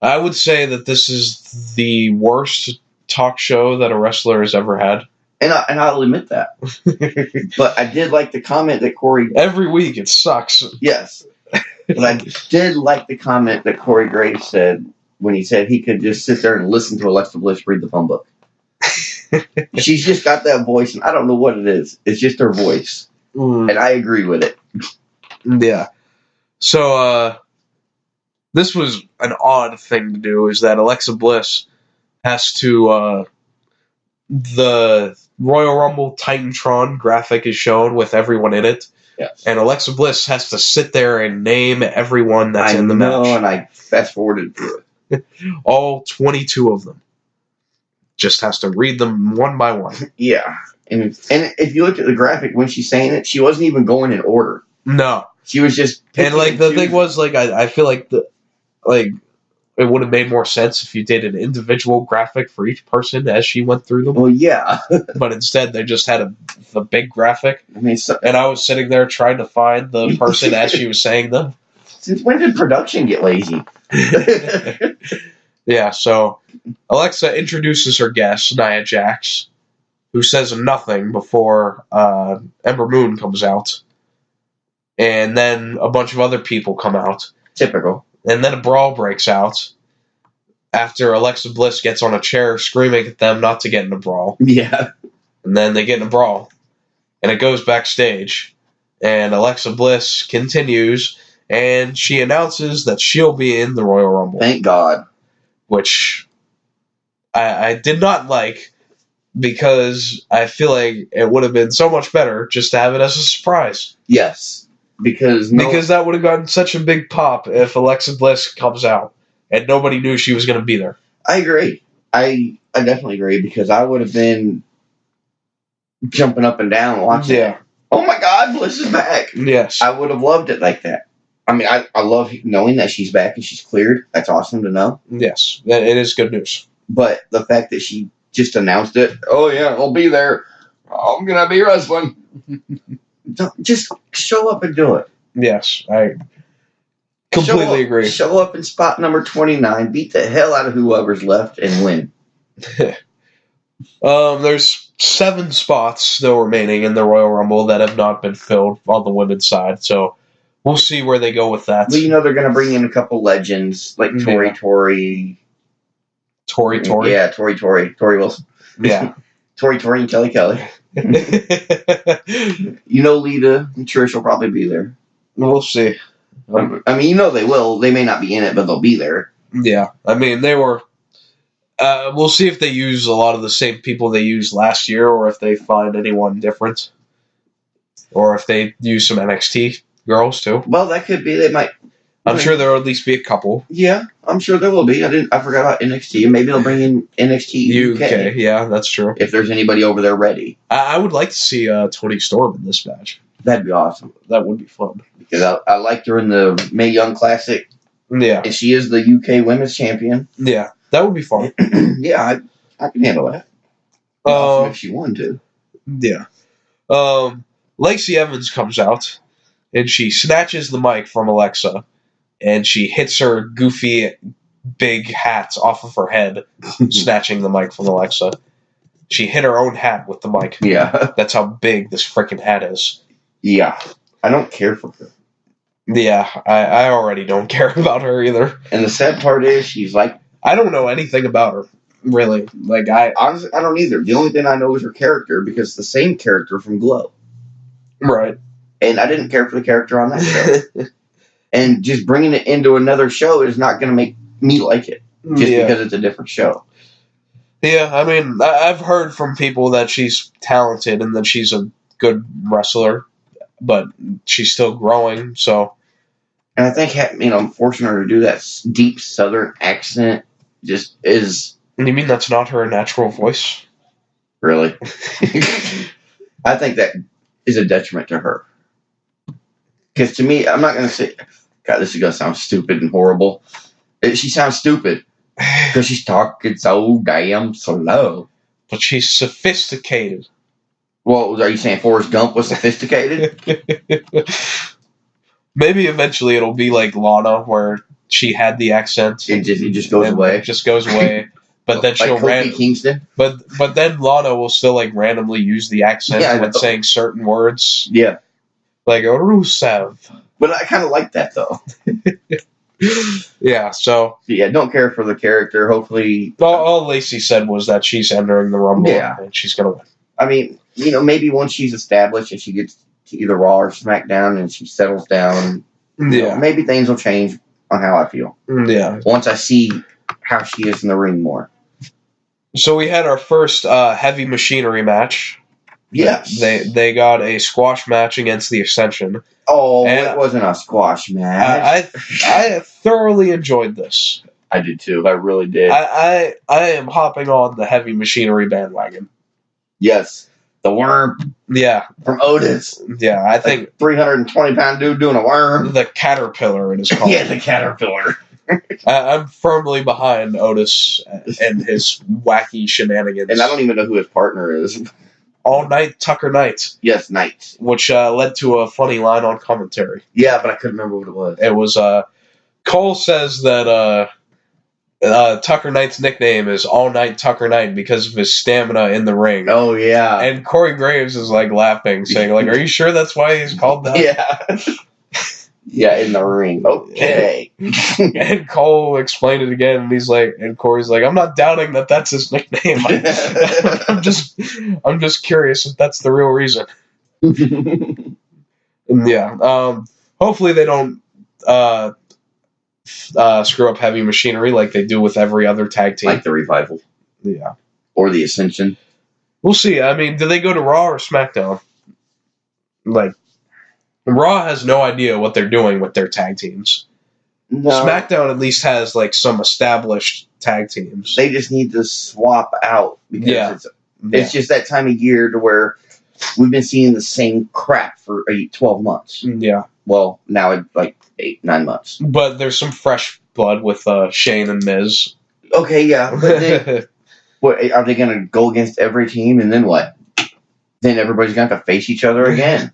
[SPEAKER 5] I would say that this is the worst talk show that a wrestler has ever had.
[SPEAKER 6] And I'll admit that. But I did like the comment that Corey...
[SPEAKER 5] Every week it sucks.
[SPEAKER 6] Yes. But I did like the comment that Corey Graves said when he said he could just sit there and listen to Alexa Bliss read the phone book. She's just got that voice, and I don't know what it is. It's just her voice. And I agree with it.
[SPEAKER 5] Yeah. So, this was an odd thing to do, is that Alexa Bliss has to, the Royal Rumble Titantron graphic is shown with everyone in it.
[SPEAKER 6] Yes.
[SPEAKER 5] And Alexa Bliss has to sit there and name everyone that's in the match.
[SPEAKER 6] And I fast-forwarded through it.
[SPEAKER 5] All 22 of them. Just has to read them one by one.
[SPEAKER 6] Yeah. And if you look at the graphic, when she's saying it, she wasn't even going in order.
[SPEAKER 5] No.
[SPEAKER 6] She was just...
[SPEAKER 5] And, like, the thing was, like, I feel like, it would have made more sense if you did an individual graphic for each person as she went through them.
[SPEAKER 6] Well, yeah.
[SPEAKER 5] But instead, they just had the big graphic.
[SPEAKER 6] I mean,
[SPEAKER 5] and I was sitting there trying to find the person as she was saying them.
[SPEAKER 6] Since when did production get lazy?
[SPEAKER 5] Yeah, so Alexa introduces her guest, Nia Jax, who says nothing before Ember Moon comes out. And then a bunch of other people come out.
[SPEAKER 6] Typical.
[SPEAKER 5] And then a brawl breaks out after Alexa Bliss gets on a chair screaming at them not to get in a brawl.
[SPEAKER 6] Yeah.
[SPEAKER 5] And then they get in a brawl. And it goes backstage. And Alexa Bliss continues, and she announces that she'll be in the Royal Rumble.
[SPEAKER 6] Thank God.
[SPEAKER 5] Which I did not like, because I feel like it would have been so much better just to have it as a surprise.
[SPEAKER 6] Yes. Because
[SPEAKER 5] that would have gotten such a big pop if Alexa Bliss comes out and nobody knew she was going to be there.
[SPEAKER 6] I agree. I definitely agree, because I would have been jumping up and down watching it. Oh my God, Bliss is back.
[SPEAKER 5] Yes.
[SPEAKER 6] I would have loved it like that. I mean, I love knowing that she's back and she's cleared. That's awesome to know.
[SPEAKER 5] Yes, it is good news.
[SPEAKER 6] But the fact that she just announced it, oh yeah, I'll be there. I'm going to be wrestling. Just show up and do it.
[SPEAKER 5] Yes, I completely agree.
[SPEAKER 6] Show up in spot number 29, beat the hell out of whoever's left, and win.
[SPEAKER 5] There's 7 spots still remaining in the Royal Rumble that have not been filled on the women's side, so we'll see where they go with that.
[SPEAKER 6] Well, they're going to bring in a couple legends, like Tori. Yeah, Tori Wilson.
[SPEAKER 5] Yeah.
[SPEAKER 6] Tori and Kelly. Lita and Trish will probably be there.
[SPEAKER 5] We'll see.
[SPEAKER 6] I mean, they will. They may not be in it, but they'll be there.
[SPEAKER 5] Yeah. I mean, they were... we'll see if they use a lot of the same people they used last year, or if they find anyone different. Or if they use some NXT girls, too.
[SPEAKER 6] Well, that could be. They might...
[SPEAKER 5] I'm sure there will at least be a couple.
[SPEAKER 6] Yeah, I'm sure there will be. I forgot about NXT. Maybe they'll bring in NXT UK.
[SPEAKER 5] Yeah, that's true.
[SPEAKER 6] If there's anybody over there ready.
[SPEAKER 5] I would like to see Toni Storm in this match.
[SPEAKER 6] That'd be awesome.
[SPEAKER 5] That would be fun.
[SPEAKER 6] Because I liked her in the Mae Young Classic.
[SPEAKER 5] Yeah.
[SPEAKER 6] And she is the UK Women's Champion.
[SPEAKER 5] Yeah, that would be fun.
[SPEAKER 6] Yeah, I can handle that. Awesome if she won, too.
[SPEAKER 5] Yeah. Lacey Evans comes out, and she snatches the mic from Alexa, and she hits her goofy big hat off of her head, snatching the mic from Alexa. She hit her own hat with the mic.
[SPEAKER 6] Yeah.
[SPEAKER 5] That's how big this freaking hat is.
[SPEAKER 6] Yeah. I don't care for her.
[SPEAKER 5] Yeah, I already don't care about her either.
[SPEAKER 6] And the sad part is, she's like...
[SPEAKER 5] I don't know anything about her, really.
[SPEAKER 6] Honestly, I don't either. The only thing I know is her character, because it's the same character from Glow.
[SPEAKER 5] Right.
[SPEAKER 6] And I didn't care for the character on that show. And just bringing it into another show is not going to make me like it. Just because it's a different show.
[SPEAKER 5] Yeah, I mean, I've heard from people that she's talented and that she's a good wrestler, but she's still growing, so...
[SPEAKER 6] And I think, forcing her to do that deep Southern accent just is...
[SPEAKER 5] You mean that's not her natural voice?
[SPEAKER 6] Really? I think that is a detriment to her. Because to me, I'm not going to say... God, this is going to sound stupid and horrible. She sounds stupid. Because she's talking so damn slow.
[SPEAKER 5] But she's sophisticated.
[SPEAKER 6] Well, are you saying Forrest Gump was sophisticated?
[SPEAKER 5] Maybe eventually it'll be like Lana, where she had the accent.
[SPEAKER 6] It just goes away.
[SPEAKER 5] It just goes away. But then she'll
[SPEAKER 6] Kingston.
[SPEAKER 5] But then Lana will still randomly use the accent when saying certain words.
[SPEAKER 6] Yeah.
[SPEAKER 5] Like Rusev.
[SPEAKER 6] But I kind of like that though.
[SPEAKER 5] Yeah, so...
[SPEAKER 6] Yeah, don't care for the character. Hopefully...
[SPEAKER 5] All Lacey said was that she's entering the Rumble and she's going to win.
[SPEAKER 6] I mean, maybe once she's established and she gets to either Raw or SmackDown and she settles down, maybe things will change on how I feel.
[SPEAKER 5] Yeah.
[SPEAKER 6] Once I see how she is in the ring more.
[SPEAKER 5] So we had our first heavy machinery match.
[SPEAKER 6] Yes.
[SPEAKER 5] They got a squash match against the Ascension.
[SPEAKER 6] Oh, it wasn't a squash match.
[SPEAKER 5] I thoroughly enjoyed this.
[SPEAKER 6] I did too. I really did.
[SPEAKER 5] I am hopping on the heavy machinery bandwagon.
[SPEAKER 6] Yes. The worm.
[SPEAKER 5] Yeah.
[SPEAKER 6] From Otis.
[SPEAKER 5] Yeah, I think...
[SPEAKER 6] 320-pound dude doing a worm.
[SPEAKER 5] The Caterpillar, it is called.
[SPEAKER 6] Yeah, the Caterpillar.
[SPEAKER 5] I'm firmly behind Otis and his wacky shenanigans.
[SPEAKER 6] And I don't even know who his partner is.
[SPEAKER 5] All Night Tucker Knight.
[SPEAKER 6] Yes, Knight.
[SPEAKER 5] Which led to a funny line on commentary.
[SPEAKER 6] Yeah, but I couldn't remember what it was.
[SPEAKER 5] It was, Cole says that Tucker Knight's nickname is All Night Tucker Knight because of his stamina in the ring.
[SPEAKER 6] Oh, yeah.
[SPEAKER 5] And Corey Graves is like laughing, saying, like, "Are you sure that's why he's called that?"
[SPEAKER 6] Yeah. Yeah, in the ring. Okay.
[SPEAKER 5] And Cole explained it again, and he's like, and Corey's like, "I'm not doubting that that's his nickname. I'm just curious if that's the real reason." Yeah. Hopefully they don't screw up Heavy Machinery like they do with every other tag team.
[SPEAKER 6] Like the Revival.
[SPEAKER 5] Yeah.
[SPEAKER 6] Or the Ascension.
[SPEAKER 5] We'll see. I mean, do they go to Raw or SmackDown? Like, Raw has no idea what they're doing with their tag teams.
[SPEAKER 6] No.
[SPEAKER 5] SmackDown at least has, like, some established tag teams.
[SPEAKER 6] They just need to swap out. Because it's just that time of year to where we've been seeing the same crap for 12 months.
[SPEAKER 5] Yeah.
[SPEAKER 6] Well, now it's like 8-9 months.
[SPEAKER 5] But there's some fresh blood with Shane and Miz.
[SPEAKER 6] Okay, yeah. But then, what, are they going to go against every team and then what? Then everybody's going to have to face each other again.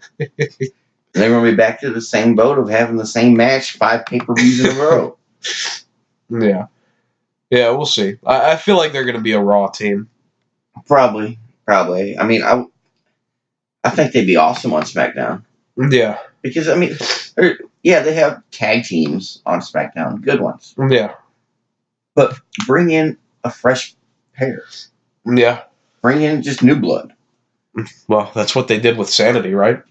[SPEAKER 6] They're going to be back to the same boat of having the same match 5 pay-per-views in a row.
[SPEAKER 5] Yeah. Yeah, we'll see. I feel like they're going to be a Raw team.
[SPEAKER 6] Probably. I mean, I think they'd be awesome on SmackDown.
[SPEAKER 5] Yeah.
[SPEAKER 6] Because, I mean, they have tag teams on SmackDown. Good ones.
[SPEAKER 5] Yeah.
[SPEAKER 6] But bring in a fresh pair.
[SPEAKER 5] Yeah.
[SPEAKER 6] Bring in just new blood.
[SPEAKER 5] Well, that's what they did with Sanity, right?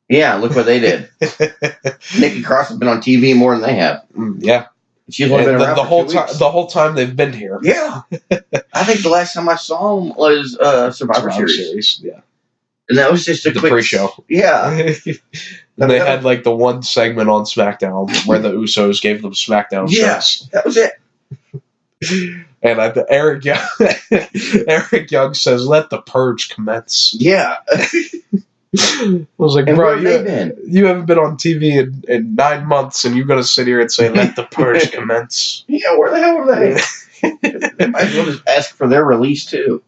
[SPEAKER 6] Yeah, look what they did. Nikki Cross has been on TV more than they have.
[SPEAKER 5] Yeah.
[SPEAKER 6] She's only been around
[SPEAKER 5] the whole
[SPEAKER 6] time.
[SPEAKER 5] The whole time they've been here.
[SPEAKER 6] Yeah. I think the last time I saw them was Survivor Series.
[SPEAKER 5] Yeah.
[SPEAKER 6] And that was just a quick
[SPEAKER 5] pre-show.
[SPEAKER 6] Yeah.
[SPEAKER 5] And they had like the one segment on SmackDown where the Usos gave them SmackDown shows.
[SPEAKER 6] That was it.
[SPEAKER 5] And Eric Young says, "Let the purge commence."
[SPEAKER 6] Yeah.
[SPEAKER 5] I was like,
[SPEAKER 6] and
[SPEAKER 5] bro,
[SPEAKER 6] you
[SPEAKER 5] haven't been on TV in 9 months, and you're gonna sit here and say, "Let the purge commence."
[SPEAKER 6] Yeah, where the hell are they? They might as well just ask for their release too.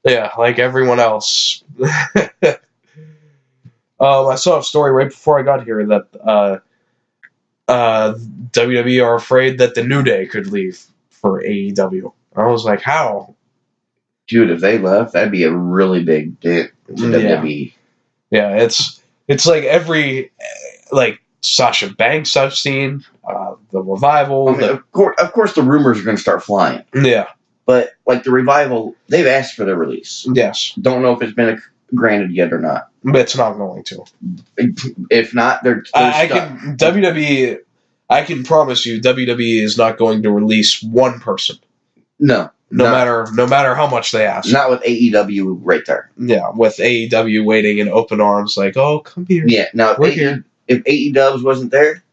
[SPEAKER 5] Yeah, like everyone else. I saw a story right before I got here that WWE are afraid that the New Day could leave for AEW. I was like, how?
[SPEAKER 6] Dude, if they left, that'd be a really big dent to WWE.
[SPEAKER 5] Yeah, it's like every like Sasha Banks I've seen, the Revival.
[SPEAKER 6] I mean, of course, the rumors are going to start flying.
[SPEAKER 5] Yeah,
[SPEAKER 6] but like the Revival, they've asked for their release.
[SPEAKER 5] Yes,
[SPEAKER 6] don't know if it's been granted yet or not.
[SPEAKER 5] But it's not going to.
[SPEAKER 6] If not, they're
[SPEAKER 5] WWE. I can promise you, WWE is not going to release one person.
[SPEAKER 6] No.
[SPEAKER 5] No matter how much they ask.
[SPEAKER 6] Not with AEW right there.
[SPEAKER 5] Yeah, with AEW waiting in open arms, like, "Oh, come here."
[SPEAKER 6] Yeah. Now, if AEW wasn't there,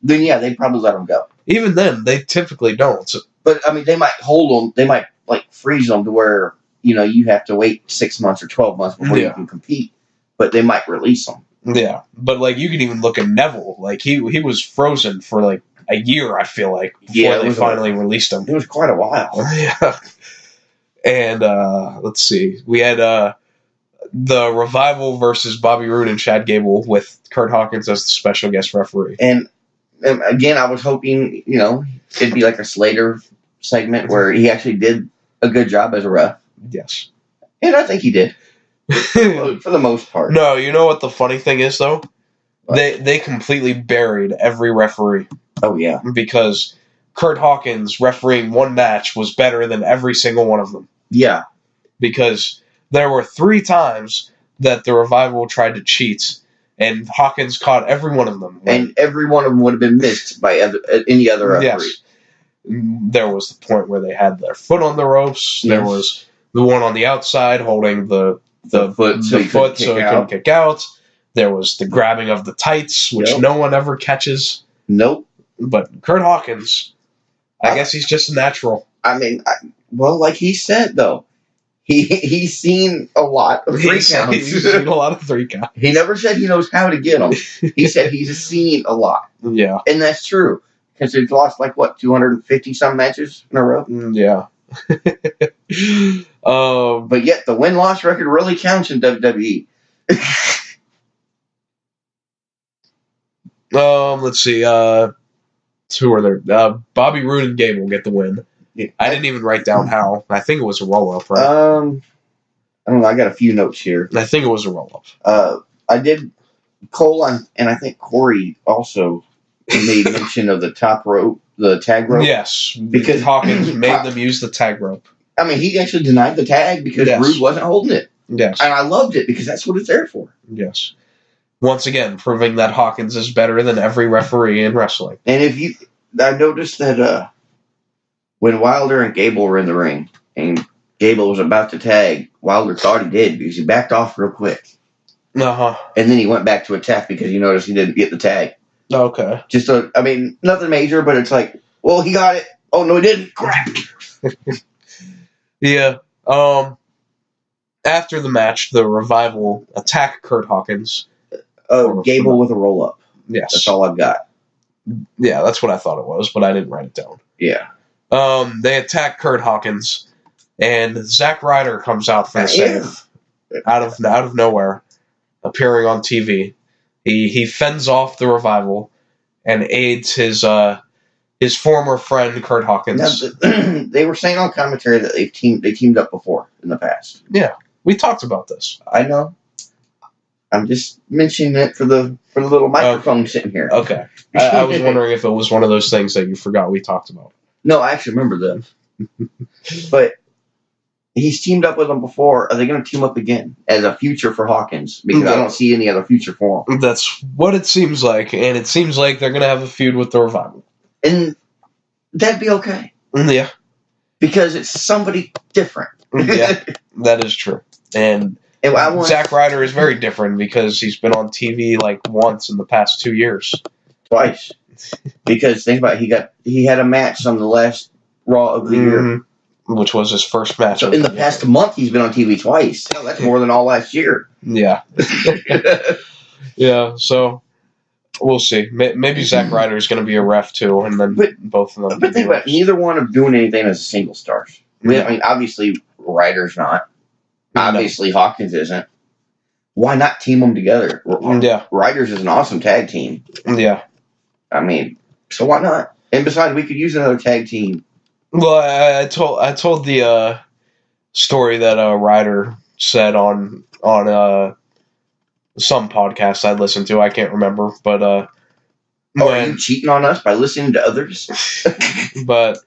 [SPEAKER 6] then yeah, they'd probably let them go.
[SPEAKER 5] Even then, they typically don't.
[SPEAKER 6] But I mean, they might hold them. They might like freeze them to where you have to wait 6 months or 12 months before you can compete. But they might release them.
[SPEAKER 5] Yeah, but like you can even look at Neville. Like he was frozen for like a year. I feel like before they finally released him.
[SPEAKER 6] It was quite a while.
[SPEAKER 5] Yeah. And let's see, we had the Revival versus Bobby Roode and Chad Gable with Kurt Hawkins as the special guest referee.
[SPEAKER 6] And again, I was hoping it'd be like a Slater segment where he actually did a good job as a ref.
[SPEAKER 5] Yes,
[SPEAKER 6] and I think he did. For the most part.
[SPEAKER 5] No, you know what the funny thing is, though? What? They completely buried every referee.
[SPEAKER 6] Oh, yeah.
[SPEAKER 5] Because Kurt Hawkins refereeing one match was better than every single one of them.
[SPEAKER 6] Yeah.
[SPEAKER 5] Because there were 3 times that the Revival tried to cheat, and Hawkins caught every one of them.
[SPEAKER 6] And every one of them would have been missed by any other referee.
[SPEAKER 5] Yes. There was the point where they had their foot on the ropes. Yes. There was the one on the outside holding the foot so he couldn't kick out. There was the grabbing of the tights, which no one ever catches.
[SPEAKER 6] Nope.
[SPEAKER 5] But Kurt Hawkins, I guess he's just a natural.
[SPEAKER 6] I mean, like he said, though, he's seen a lot of 3 counts.
[SPEAKER 5] He's seen a lot of 3 counts.
[SPEAKER 6] He never said he knows how to get them. He said he's seen a lot.
[SPEAKER 5] Yeah.
[SPEAKER 6] And that's true. Because he's lost, 250-some matches in a row?
[SPEAKER 5] Yeah.
[SPEAKER 6] But yet the win-loss record really counts in WWE.
[SPEAKER 5] Let's see. Who are there? Bobby Roode and Gable get the win.
[SPEAKER 6] Yeah.
[SPEAKER 5] I didn't even write down how. I think it was a roll-up, right?
[SPEAKER 6] I don't know. I got a few notes here.
[SPEAKER 5] I think it was a roll-up.
[SPEAKER 6] I did Cole and I think Corey also made mention of the top rope, the tag rope.
[SPEAKER 5] Yes,
[SPEAKER 6] because
[SPEAKER 5] Hawkins made them use the tag rope.
[SPEAKER 6] I mean, he actually denied the tag because Roode wasn't holding it.
[SPEAKER 5] Yes.
[SPEAKER 6] And I loved it because that's what it's there for.
[SPEAKER 5] Yes. Once again, proving that Hawkins is better than every referee in wrestling.
[SPEAKER 6] And I noticed that when Wilder and Gable were in the ring, and Gable was about to tag, Wilder thought he did because he backed off real quick.
[SPEAKER 5] Uh-huh.
[SPEAKER 6] And then he went back to attack because he noticed he didn't get the tag.
[SPEAKER 5] Okay.
[SPEAKER 6] Nothing major, but it's like, well, he got it. Oh, no, he didn't. Crap.
[SPEAKER 5] Yeah. After the match, the Revival attack Kurt Hawkins.
[SPEAKER 6] Gable with a roll-up.
[SPEAKER 5] Yes.
[SPEAKER 6] That's all I've got.
[SPEAKER 5] Yeah, that's what I thought it was, but I didn't write it down.
[SPEAKER 6] Yeah.
[SPEAKER 5] They attack Kurt Hawkins, and Zack Ryder comes out for the save. Out of nowhere, appearing on TV. He fends off the Revival and aids his former friend Kurt Hawkins.
[SPEAKER 6] Now, they were saying on commentary that they teamed up before in the past.
[SPEAKER 5] Yeah, we talked about this.
[SPEAKER 6] I know. I'm just mentioning it for the little microphone sitting here.
[SPEAKER 5] Okay. I was wondering if it was one of those things that you forgot we talked about.
[SPEAKER 6] No, I actually remember that. But he's teamed up with them before. Are they going to team up again as a future for Hawkins? Because I don't see any other future for him.
[SPEAKER 5] That's what it seems like, and it seems like they're going to have a feud with the Revival.
[SPEAKER 6] And that'd be okay.
[SPEAKER 5] Yeah.
[SPEAKER 6] Because it's somebody different.
[SPEAKER 5] Yeah, that is true. And Zack Ryder is very different because he's been on TV like once in the past 2 years.
[SPEAKER 6] Twice. Because think about it, he had a match on the last Raw of the year.
[SPEAKER 5] Which was his first match.
[SPEAKER 6] So in the past month, he's been on TV twice. Hell, that's more than all last year.
[SPEAKER 5] Yeah. Yeah, so we'll see. Maybe Zack Ryder is going to be a ref too, and then both of them.
[SPEAKER 6] But think about it, neither one are doing anything as single stars. I mean, obviously, Ryder's not. Obviously, Hawkins isn't. Why not team them together?
[SPEAKER 5] Yeah.
[SPEAKER 6] Ryder's is an awesome tag team.
[SPEAKER 5] Yeah.
[SPEAKER 6] I mean, so why not? And besides, we could use another tag team.
[SPEAKER 5] Well, I told the story that Ryder said on some podcast I listened to. I can't remember, but
[SPEAKER 6] are you cheating on us by listening to others?
[SPEAKER 5] But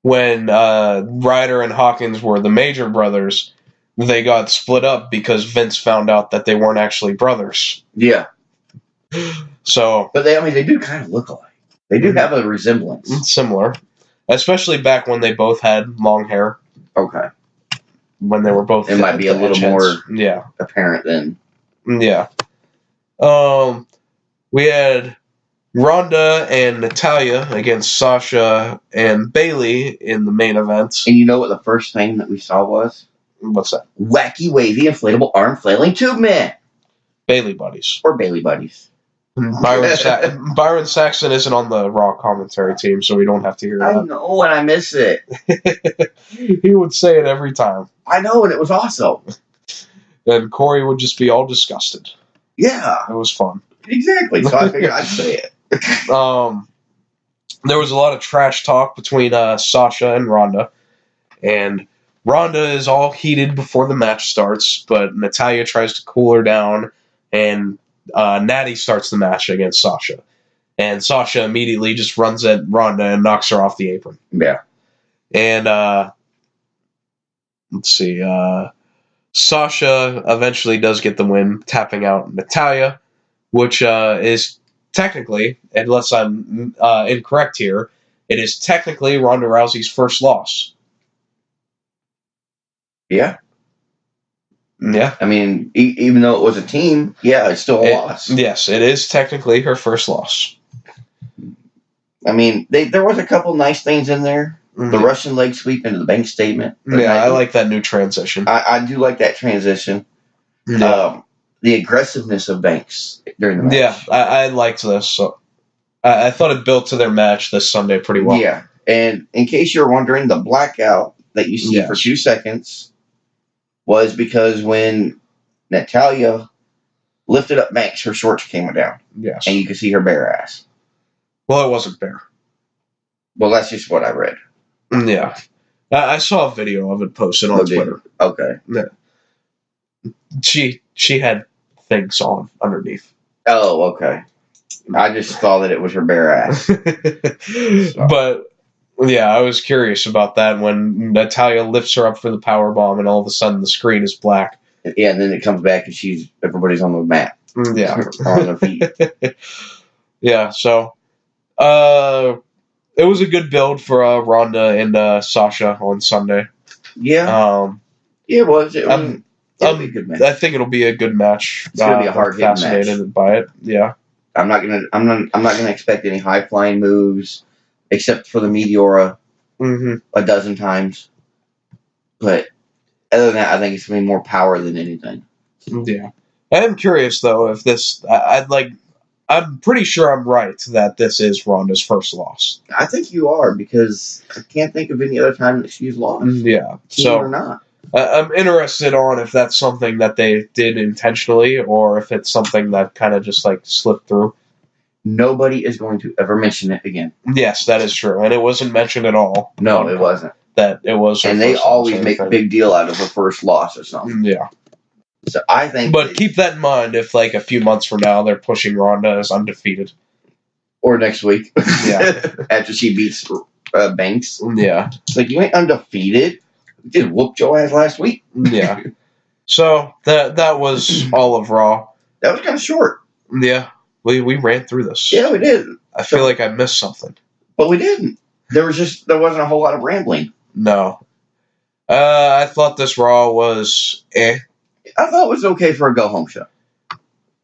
[SPEAKER 5] when Ryder and Hawkins were the Major Brothers, they got split up because Vince found out that they weren't actually brothers.
[SPEAKER 6] Yeah.
[SPEAKER 5] So,
[SPEAKER 6] but they do kind of look alike. They do have a resemblance.
[SPEAKER 5] Similar. Especially back when they both had long hair.
[SPEAKER 6] Okay.
[SPEAKER 5] When they were both...
[SPEAKER 6] It might be a little more
[SPEAKER 5] yeah.
[SPEAKER 6] apparent then.
[SPEAKER 5] Yeah. We had Ronda and Natalya against Sasha and Bayley in the main event.
[SPEAKER 6] And you know what the first thing that we saw was?
[SPEAKER 5] What's that?
[SPEAKER 6] Wacky, wavy, inflatable arm flailing tube man.
[SPEAKER 5] Bayley buddies.
[SPEAKER 6] Or Bayley buddies.
[SPEAKER 5] Byron Saxton isn't on the Raw commentary team, so we don't have to hear that.
[SPEAKER 6] I know, and I miss it.
[SPEAKER 5] He would say it every time.
[SPEAKER 6] I know, and it was awesome.
[SPEAKER 5] And Corey would just be all disgusted.
[SPEAKER 6] Yeah.
[SPEAKER 5] It was fun.
[SPEAKER 6] Exactly, so I figured I'd say it.
[SPEAKER 5] There was a lot of trash talk between Sasha and Ronda, and Ronda is all heated before the match starts, but Natalya tries to cool her down, and Natty starts the match against Sasha. And Sasha immediately just runs at Ronda and knocks her off the apron.
[SPEAKER 6] Yeah.
[SPEAKER 5] And, let's see, Sasha eventually does get the win, tapping out Natalya, which is technically, unless I'm incorrect here, it is technically Ronda Rousey's first loss.
[SPEAKER 6] Yeah.
[SPEAKER 5] Yeah.
[SPEAKER 6] I mean, even though it was a team, yeah, it's still a loss.
[SPEAKER 5] Yes, it is technically her first loss.
[SPEAKER 6] I mean, there was a couple nice things in there. Mm-hmm. The Russian leg sweep into the bank statement.
[SPEAKER 5] Yeah, I like that new transition.
[SPEAKER 6] I do like that transition.
[SPEAKER 5] Yeah.
[SPEAKER 6] The aggressiveness of Banks during the match.
[SPEAKER 5] Yeah, I liked this. So I thought it built to their match this Sunday pretty well.
[SPEAKER 6] Yeah, and in case you're wondering, the blackout that you see for 2 seconds was because when Natalya lifted up Banks, her shorts came down.
[SPEAKER 5] Yes.
[SPEAKER 6] And you could see her bare ass.
[SPEAKER 5] Well, it wasn't bare.
[SPEAKER 6] Well, that's just what I read.
[SPEAKER 5] Yeah. I saw a video of it posted on Twitter.
[SPEAKER 6] Okay.
[SPEAKER 5] Yeah. She had things on underneath.
[SPEAKER 6] Oh, okay. I just saw that it was her bare ass.
[SPEAKER 5] But, yeah, I was curious about that when Natalya lifts her up for the powerbomb and all of a sudden the screen is black.
[SPEAKER 6] Yeah, and then it comes back and everybody's on the mat.
[SPEAKER 5] Yeah.
[SPEAKER 6] On their feet.
[SPEAKER 5] Yeah, so it was a good build for Ronda and Sasha on Sunday.
[SPEAKER 6] Yeah. Yeah, it was. It'll be a good match.
[SPEAKER 5] I think it'll be a good match.
[SPEAKER 6] It's gonna be a hard hitting match.
[SPEAKER 5] Fascinated by it. Yeah.
[SPEAKER 6] I'm not gonna expect any high flying moves, except for the Meteora a dozen times. But other than that, I think it's gonna be more power than anything.
[SPEAKER 5] Yeah. I am curious though if this. I'm pretty sure I'm right that this is Ronda's first loss.
[SPEAKER 6] I think you are, because I can't think of any other time that she's lost.
[SPEAKER 5] Yeah.
[SPEAKER 6] So or not.
[SPEAKER 5] I'm interested on if that's something that they did intentionally or if it's something that kind of just like slipped through.
[SPEAKER 6] Nobody is going to ever mention it again.
[SPEAKER 5] Yes, that is true. And it wasn't mentioned at all.
[SPEAKER 6] No, it wasn't.
[SPEAKER 5] That it was.
[SPEAKER 6] And they always make a big deal out of her first loss or something.
[SPEAKER 5] Yeah.
[SPEAKER 6] So I think.
[SPEAKER 5] But keep that in mind if, like, a few months from now they're pushing Ronda as undefeated.
[SPEAKER 6] Or next week.
[SPEAKER 5] Yeah.
[SPEAKER 6] After she beats Banks.
[SPEAKER 5] Yeah.
[SPEAKER 6] It's like, you ain't undefeated. We did whoop your ass last week.
[SPEAKER 5] Yeah. So that was all of Raw.
[SPEAKER 6] That was kind of short.
[SPEAKER 5] Yeah. We ran through this.
[SPEAKER 6] Yeah, we did.
[SPEAKER 5] I feel like I missed something.
[SPEAKER 6] But we didn't. There wasn't a whole lot of rambling.
[SPEAKER 5] No. I thought this Raw was eh.
[SPEAKER 6] I thought it was okay for a go-home show.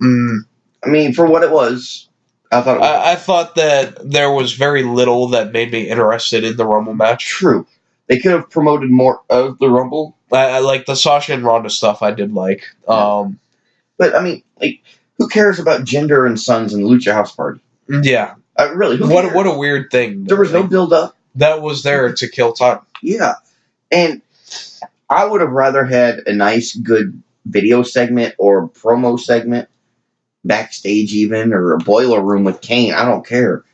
[SPEAKER 6] I mean, for what it was, I thought it was
[SPEAKER 5] I thought that there was very little that made me interested in the Rumble match.
[SPEAKER 6] True. They could have promoted more of the Rumble.
[SPEAKER 5] I like the Sasha and Ronda stuff I did like.
[SPEAKER 6] But, I mean, like, who cares about Jinder and Sons and Lucha House Party?
[SPEAKER 5] Yeah.
[SPEAKER 6] Really, who
[SPEAKER 5] What
[SPEAKER 6] cares?
[SPEAKER 5] what a weird thing.
[SPEAKER 6] There was no build-up.
[SPEAKER 5] That was there to kill time.
[SPEAKER 6] Yeah. And I would have rather had a nice, good video segment or promo segment, backstage even, or a boiler room with Kane, I don't care,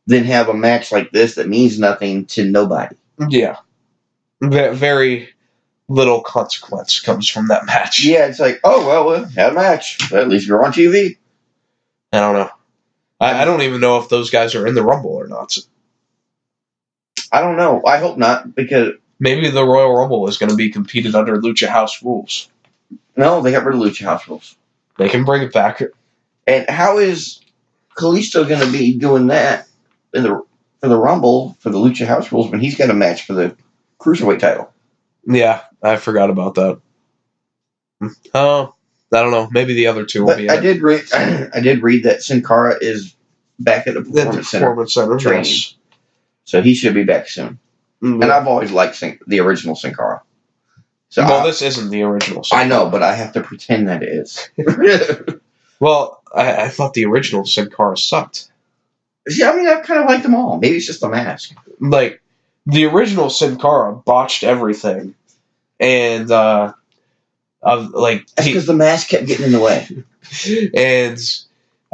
[SPEAKER 6] than have a match like this that means nothing to nobody.
[SPEAKER 5] Yeah. Very little consequence comes from that match.
[SPEAKER 6] Yeah, it's like, oh, well, we had a match. At least you're on TV.
[SPEAKER 5] I don't know. I don't even know if those guys are in the Rumble or not.
[SPEAKER 6] I don't know. I hope not, because...
[SPEAKER 5] Maybe the Royal Rumble is going to be competed under Lucha House rules.
[SPEAKER 6] No, they got rid of Lucha House rules.
[SPEAKER 5] They can bring it back.
[SPEAKER 6] And how is Kalisto going to be doing that for the Rumble, for the Lucha House rules, when he's got a match for the Cruiserweight title?
[SPEAKER 5] Yeah, I forgot about that. Oh, I don't know. Maybe the other two will be.
[SPEAKER 6] I did read that Sin Cara is back at the Performance Center training. Yes. So he should be back soon. Mm-hmm. And I've always liked the original Sin Cara. So
[SPEAKER 5] this isn't the original Sin Cara.
[SPEAKER 6] I know, but I have to pretend that it is.
[SPEAKER 5] Well, I thought the original Sin Cara sucked.
[SPEAKER 6] See, I mean, I kind of liked them all. Maybe it's just the mask.
[SPEAKER 5] Like, the original Sin Cara botched everything. And,
[SPEAKER 6] That's because the mask kept getting in the way.
[SPEAKER 5] And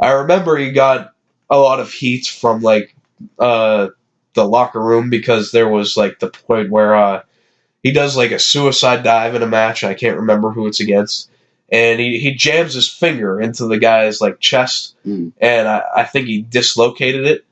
[SPEAKER 5] I remember he got a lot of heat from, like, the locker room because there was, like, the point where he does, like, a suicide dive in a match. I can't remember who it's against. And he jams his finger into the guy's, like, chest. And I think he dislocated it.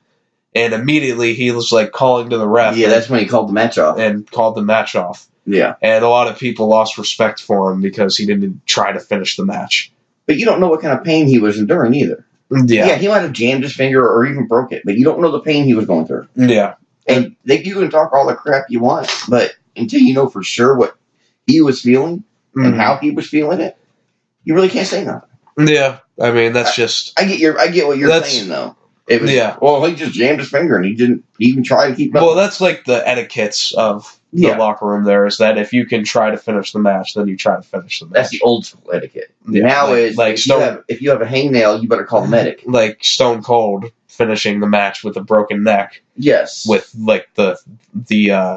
[SPEAKER 5] And immediately he was, like, calling to the ref.
[SPEAKER 6] Yeah, that's when he called the match off.
[SPEAKER 5] And called the match off.
[SPEAKER 6] Yeah.
[SPEAKER 5] And a lot of people lost respect for him because he didn't try to finish the match.
[SPEAKER 6] But you don't know what kind of pain he was enduring either. Yeah, he might have jammed his finger or even broke it, but you don't know the pain he was going through.
[SPEAKER 5] Yeah.
[SPEAKER 6] And you can talk all the crap you want, but until you know for sure what he was feeling and how he was feeling it, you really can't say nothing.
[SPEAKER 5] Yeah. I mean, that's just...
[SPEAKER 6] I get what you're saying, though. It was, well, he just jammed his finger and he didn't even try to keep up.
[SPEAKER 5] Well, that's like the etiquettes of the locker room there, is that if you can try to finish the match, then you try to finish the match.
[SPEAKER 6] That's the old school etiquette.
[SPEAKER 5] Yeah,
[SPEAKER 6] now if you have a hangnail, you better call the medic.
[SPEAKER 5] Like Stone Cold finishing the match with a broken neck.
[SPEAKER 6] Yes.
[SPEAKER 5] With like the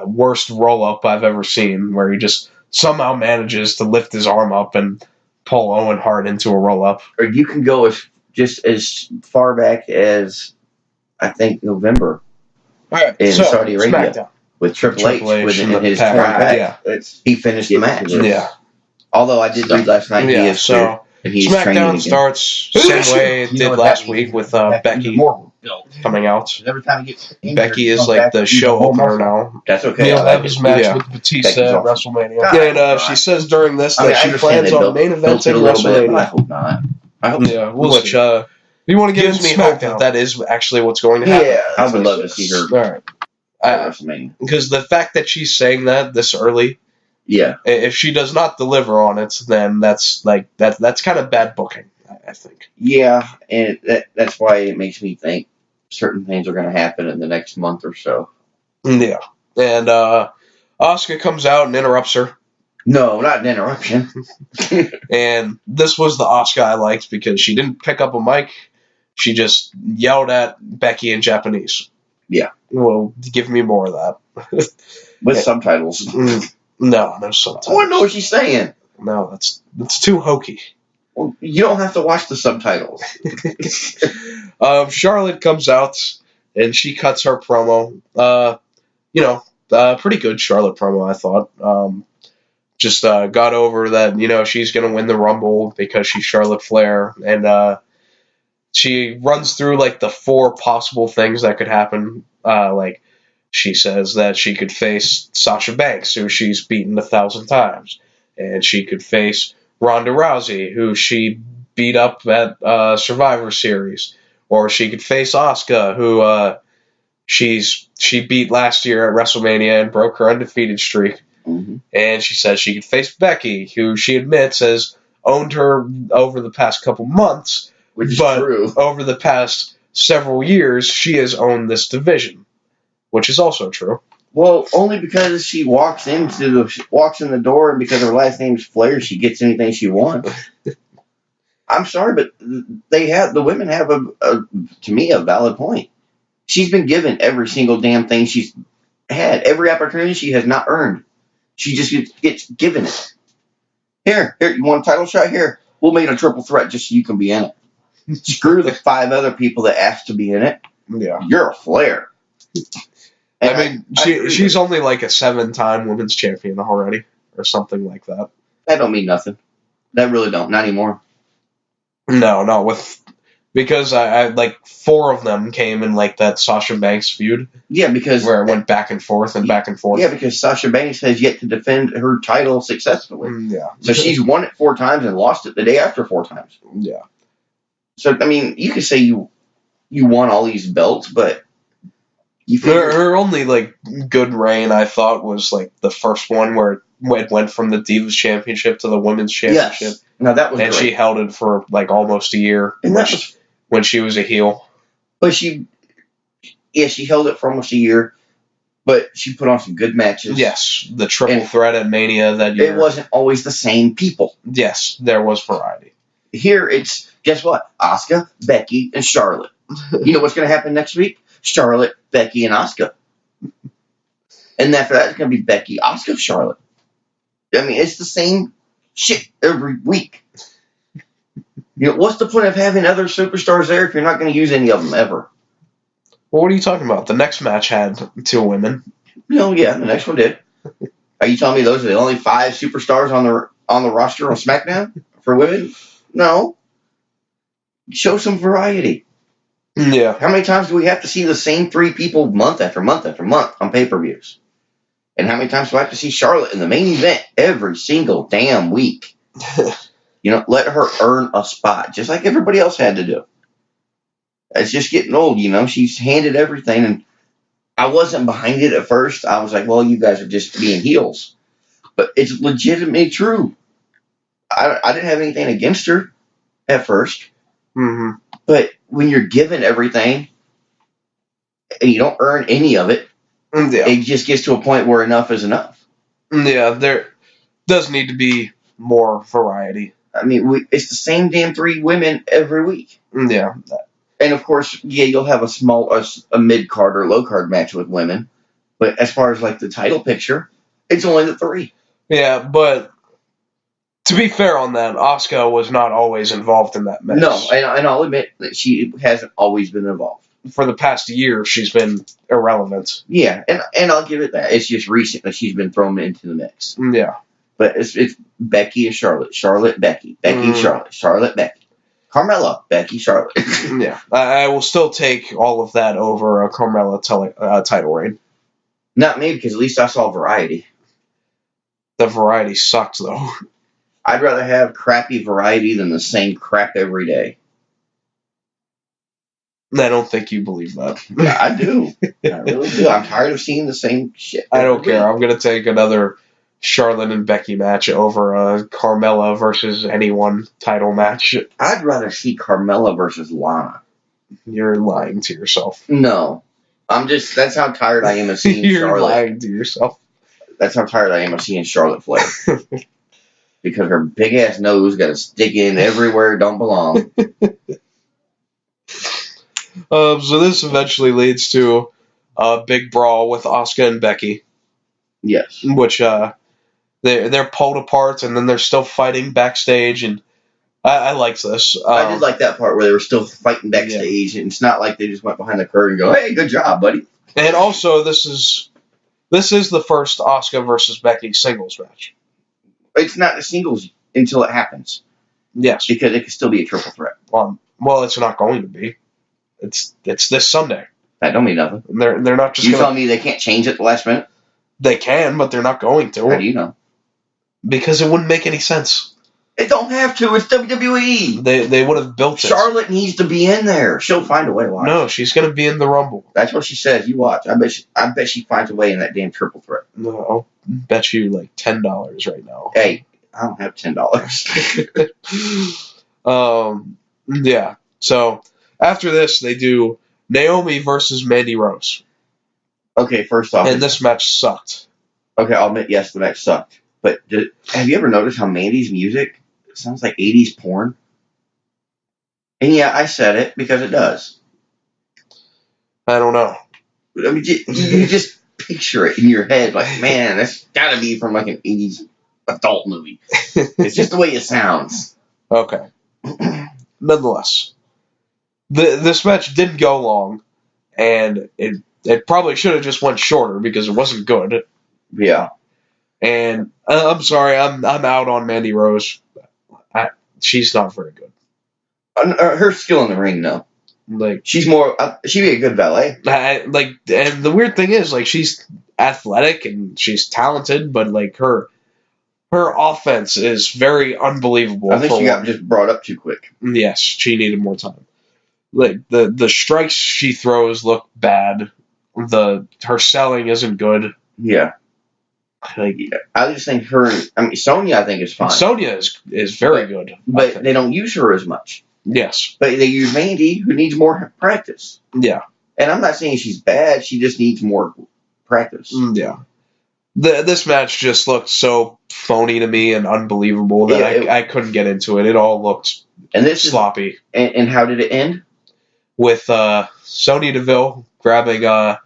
[SPEAKER 5] worst roll-up I've ever seen, where he just somehow manages to lift his arm up and pull Owen Hart into a roll-up.
[SPEAKER 6] Or you can go as far back as I think, November
[SPEAKER 5] All right,
[SPEAKER 6] in
[SPEAKER 5] so
[SPEAKER 6] Saudi Arabia
[SPEAKER 5] SmackDown.
[SPEAKER 6] with Triple H,
[SPEAKER 5] in
[SPEAKER 6] in his
[SPEAKER 5] pack.
[SPEAKER 6] torn pack.
[SPEAKER 5] Yeah.
[SPEAKER 6] He finished the match.
[SPEAKER 5] Yeah.
[SPEAKER 6] Although I did read last night he
[SPEAKER 5] Yeah,
[SPEAKER 6] is cleared,
[SPEAKER 5] so
[SPEAKER 6] and he's training
[SPEAKER 5] SmackDown
[SPEAKER 6] again.
[SPEAKER 5] starts same way it did last week with Becky coming out.
[SPEAKER 6] Every time he gets injured,
[SPEAKER 5] Becky is like the show opener now.
[SPEAKER 6] That's okay.
[SPEAKER 5] He'll
[SPEAKER 6] I like
[SPEAKER 5] have his
[SPEAKER 6] it.
[SPEAKER 5] match
[SPEAKER 6] Yeah.
[SPEAKER 5] with Batista
[SPEAKER 6] Becky's
[SPEAKER 5] at
[SPEAKER 6] awesome.
[SPEAKER 5] WrestleMania.
[SPEAKER 6] God,
[SPEAKER 5] And she says during this
[SPEAKER 6] I mean,
[SPEAKER 5] that
[SPEAKER 6] I
[SPEAKER 5] she
[SPEAKER 6] understand
[SPEAKER 5] plans
[SPEAKER 6] they
[SPEAKER 5] on main
[SPEAKER 6] built
[SPEAKER 5] eventing
[SPEAKER 6] it a little bit, but I
[SPEAKER 5] WrestleMania.
[SPEAKER 6] hope not. I hope
[SPEAKER 5] Yeah, we'll
[SPEAKER 6] see.
[SPEAKER 5] which you want to
[SPEAKER 2] Get
[SPEAKER 5] gives me
[SPEAKER 2] into
[SPEAKER 5] hope
[SPEAKER 2] SmackDown.
[SPEAKER 5] that is actually what's going to happen.
[SPEAKER 6] Yeah, I would love to see her
[SPEAKER 5] All right.
[SPEAKER 6] at WrestleMania.
[SPEAKER 5] Because the fact that she's saying that this early,
[SPEAKER 6] Yeah.
[SPEAKER 5] if she does not deliver on it, then that's kind of bad booking, I think.
[SPEAKER 6] Yeah, and that's why it makes me think certain things are going to happen in the next month or so.
[SPEAKER 5] Yeah. And Asuka comes out and interrupts her.
[SPEAKER 6] No, not an interruption.
[SPEAKER 5] And this was the Asuka I liked because she didn't pick up a mic. She just yelled at Becky in Japanese.
[SPEAKER 6] Yeah.
[SPEAKER 5] Well, give me more of that.
[SPEAKER 6] With subtitles.
[SPEAKER 5] No subtitles.
[SPEAKER 6] I want to know what she's saying.
[SPEAKER 5] No, that's too hokey.
[SPEAKER 6] Well, you don't have to watch the subtitles.
[SPEAKER 5] Charlotte comes out and she cuts her promo. Pretty good Charlotte promo, I thought. Just got over that, she's going to win the Rumble because she's Charlotte Flair. And she runs through, the 4 possible things that could happen. She says that she could face Sasha Banks, who she's beaten 1,000 times. And she could face Ronda Rousey, who she beat up at Survivor Series. Or she could face Asuka, who she beat last year at WrestleMania and broke her undefeated streak.
[SPEAKER 6] Mm-hmm.
[SPEAKER 5] And she says she could face Becky, who she admits has owned her over the past couple months.
[SPEAKER 6] Which is
[SPEAKER 5] but
[SPEAKER 6] true.
[SPEAKER 5] Over the past several years, she has owned this division, which is also true.
[SPEAKER 6] Well, only because she walks in the door, and because her last name is Flair, she gets anything she wants. I'm sorry, but the women have to me, a valid point. She's been given every single damn thing she's had. Every opportunity she has not earned. She just gets given it. Here, you want a title shot? Here, we'll make it a triple threat just so you can be in it. Screw the 5 other people that asked to be in it.
[SPEAKER 5] Yeah.
[SPEAKER 6] You're a Flair.
[SPEAKER 5] And she's only like a 7-time women's champion already, or something like that.
[SPEAKER 6] That don't mean nothing. That really don't. Not anymore.
[SPEAKER 5] No, not with... Because I 4 of them came in that Sasha Banks feud.
[SPEAKER 6] Yeah, because...
[SPEAKER 5] Where it went back and forth and back and forth.
[SPEAKER 6] Yeah, because Sasha Banks has yet to defend her title successfully.
[SPEAKER 5] Yeah.
[SPEAKER 6] So she's won it 4 times and lost it the day after 4 times.
[SPEAKER 5] Yeah.
[SPEAKER 6] So, I mean, you could say you won all these belts, but...
[SPEAKER 5] Her only, good reign, I thought, was, the first one where it went from the Divas Championship to the Women's Championship.
[SPEAKER 6] Yes. No, that was
[SPEAKER 5] and
[SPEAKER 6] great.
[SPEAKER 5] she held it for, almost a year.
[SPEAKER 6] And that was...
[SPEAKER 5] When she was a heel.
[SPEAKER 6] But she held it for almost a year, but she put on some good matches.
[SPEAKER 5] Yes, the triple threat at Mania that year.
[SPEAKER 6] It wasn't always the same people.
[SPEAKER 5] Yes, there was variety.
[SPEAKER 6] Here it's, guess what? Asuka, Becky, and Charlotte. You know what's going to happen next week? Charlotte, Becky, and Asuka. And after that, it's going to be Becky, Asuka, Charlotte. I mean, it's the same shit every week. What's the point of having other superstars there if you're not going to use any of them ever?
[SPEAKER 5] Well, what are you talking about? The next match had 2 women.
[SPEAKER 6] Yeah, the next one did. Are you telling me those are the only 5 superstars on the roster on SmackDown for women? No. Show some variety.
[SPEAKER 5] Yeah.
[SPEAKER 6] How many times do we have to see the same 3 people month after month after month on pay-per-views? And how many times do I have to see Charlotte in the main event every single damn week? Let her earn a spot, just like everybody else had to do. It's just getting old, She's handed everything, and I wasn't behind it at first. I was like, well, you guys are just being heels. But it's legitimately true. I didn't have anything against her at first.
[SPEAKER 5] Mm-hmm.
[SPEAKER 6] But when you're given everything, and you don't earn any of it, it just gets to a point where enough is enough.
[SPEAKER 5] Yeah, there does need to be more variety.
[SPEAKER 6] I mean, it's the same damn 3 women every week.
[SPEAKER 5] Yeah.
[SPEAKER 6] And of course, you'll have a mid-card or low-card match with women. But as far as the title picture, it's only the 3.
[SPEAKER 5] Yeah, but to be fair on that, Asuka was not always involved in that match.
[SPEAKER 6] No, and I'll admit that she hasn't always been involved.
[SPEAKER 5] for the past year, she's been irrelevant.
[SPEAKER 6] Yeah, and I'll give it that. It's just recent that she's been thrown into the mix.
[SPEAKER 5] Yeah.
[SPEAKER 6] But it's Becky and Charlotte. Charlotte, Becky. Becky, Charlotte. Charlotte, Becky. Carmella, Becky, Charlotte.
[SPEAKER 5] Yeah. I will still take all of that over a Carmella title reign.
[SPEAKER 6] Not me, because at least I saw variety.
[SPEAKER 5] The variety sucked, though.
[SPEAKER 6] I'd rather have crappy variety than the same crap every day.
[SPEAKER 5] I don't think you believe that.
[SPEAKER 6] Yeah, I do. I really do. I'm tired of seeing the same shit.
[SPEAKER 5] I don't care. I'm going to take another Charlotte and Becky match over a Carmella versus anyone title match.
[SPEAKER 6] I'd rather see Carmella versus Lana.
[SPEAKER 5] You're lying to yourself.
[SPEAKER 6] No. that's how tired I am of seeing
[SPEAKER 5] You're
[SPEAKER 6] Charlotte.
[SPEAKER 5] lying to yourself.
[SPEAKER 6] That's how tired I am of seeing Charlotte Flair. Because her big ass nose got to stick in everywhere it don't belong.
[SPEAKER 5] So this eventually leads to a big brawl with Asuka and Becky.
[SPEAKER 6] Yes.
[SPEAKER 5] Which they're pulled apart and then they're still fighting backstage, and I liked this.
[SPEAKER 6] I did like that part where they were still fighting backstage, and it's not like they just went behind the curtain and go, "Hey, good job, buddy."
[SPEAKER 5] And also, this is the first Asuka versus Becky singles match.
[SPEAKER 6] It's not the singles until it happens.
[SPEAKER 5] Yes,
[SPEAKER 6] because it could still be a triple threat.
[SPEAKER 5] Well, it's not going to be. It's this Sunday.
[SPEAKER 6] That don't mean nothing.
[SPEAKER 5] They're not just.
[SPEAKER 6] You telling me they can't change it at the last minute?
[SPEAKER 5] They can, but they're not going to.
[SPEAKER 6] How do you know?
[SPEAKER 5] Because it wouldn't make any sense.
[SPEAKER 6] It don't have to. It's WWE.
[SPEAKER 5] They would have built it.
[SPEAKER 6] Charlotte needs to be in there. She'll find a way. Watch.
[SPEAKER 5] No, she's going to be in the Rumble.
[SPEAKER 6] That's what she says. You watch. I bet she finds a way in that damn triple threat.
[SPEAKER 5] No, I'll bet you like $10 right now.
[SPEAKER 6] Hey, I don't have $10.
[SPEAKER 5] Yeah. So after this, they do Naomi versus Mandy Rose.
[SPEAKER 6] Okay, first off,
[SPEAKER 5] and this match sucked.
[SPEAKER 6] Okay, I'll admit, yes, the match sucked. But have you ever noticed how Mandy's music sounds like 80s porn? And yeah, I said it because it does.
[SPEAKER 5] I don't know.
[SPEAKER 6] I mean, you just picture it in your head, like, man, that's got to be from like an 80s adult movie. It's just the way it sounds.
[SPEAKER 5] Okay. Nonetheless, this match didn't go long, and it probably should have just went shorter because it wasn't good.
[SPEAKER 6] Yeah.
[SPEAKER 5] And I'm sorry, I'm out on Mandy Rose. She's not very good.
[SPEAKER 6] Her skill in the ring, though.
[SPEAKER 5] Like
[SPEAKER 6] she'd be a good valet.
[SPEAKER 5] And the weird thing is, like, she's athletic and she's talented, but like her offense is very unbelievable.
[SPEAKER 6] I think she got just brought up too quick.
[SPEAKER 5] Yes, she needed more time. Like the strikes she throws look bad. Her selling isn't good.
[SPEAKER 6] Yeah. Like, I just think Sonya, I think, is fine.
[SPEAKER 5] Sonya is very good.
[SPEAKER 6] But they don't use her as much.
[SPEAKER 5] Yes.
[SPEAKER 6] But they use Mandy, who needs more practice.
[SPEAKER 5] Yeah.
[SPEAKER 6] And I'm not saying she's bad. She just needs more practice.
[SPEAKER 5] Yeah. This match just looked so phony to me and unbelievable that I couldn't get into it. It all looked sloppy.
[SPEAKER 6] And how did it end?
[SPEAKER 5] With Sonya Deville grabbing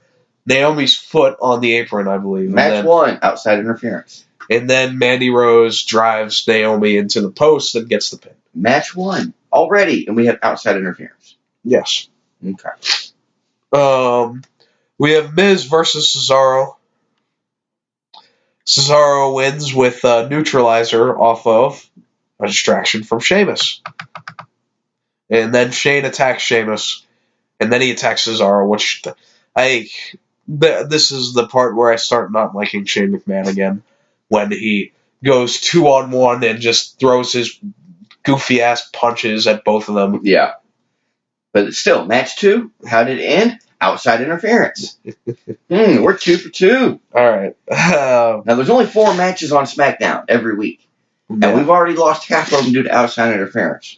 [SPEAKER 5] Naomi's foot on the apron, I believe.
[SPEAKER 6] Match 1, outside interference.
[SPEAKER 5] And then Mandy Rose drives Naomi into the post and gets the pin.
[SPEAKER 6] Match 1 already, and we have outside interference.
[SPEAKER 5] Yes.
[SPEAKER 6] Okay.
[SPEAKER 5] We have Miz versus Cesaro. Cesaro wins with Neutralizer off of a distraction from Sheamus. And then Shane attacks Sheamus. And then he attacks Cesaro, which this is the part where I start not liking Shane McMahon again. When he goes 2-on-1 and just throws his goofy ass punches at both of them.
[SPEAKER 6] Yeah. But still, match 2, how did it end? Outside interference. We're 2 for 2.
[SPEAKER 5] All right.
[SPEAKER 6] Now, there's only 4 matches on SmackDown every week. Yeah. And we've already lost half of them due to outside interference.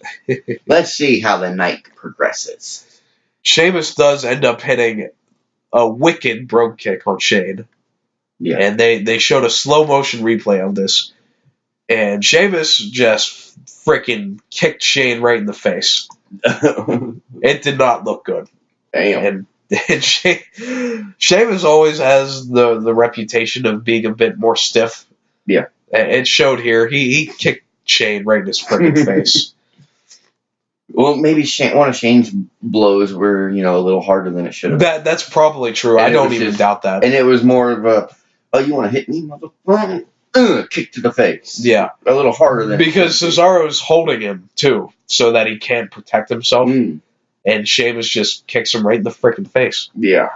[SPEAKER 6] Let's see how the night progresses.
[SPEAKER 5] Sheamus does end up hitting a wicked brogue kick on Shane. Yeah. And they showed a slow motion replay of this. And Sheamus just freaking kicked Shane right in the face. It did not look good.
[SPEAKER 6] Damn.
[SPEAKER 5] And Sheamus always has the reputation of being a bit more stiff.
[SPEAKER 6] Yeah.
[SPEAKER 5] It showed here. He kicked Shane right in his freaking face.
[SPEAKER 6] Well, maybe one of Shane's blows were, a little harder than it should have.
[SPEAKER 5] That's probably true.
[SPEAKER 6] And
[SPEAKER 5] I don't even doubt that.
[SPEAKER 6] And it was more of a, oh, you want to hit me, motherfucker? Kick to the face.
[SPEAKER 5] Yeah.
[SPEAKER 6] A little harder than
[SPEAKER 5] because Cesaro's holding him, too, so that he can't protect himself. And Sheamus just kicks him right in the freaking face.
[SPEAKER 6] Yeah.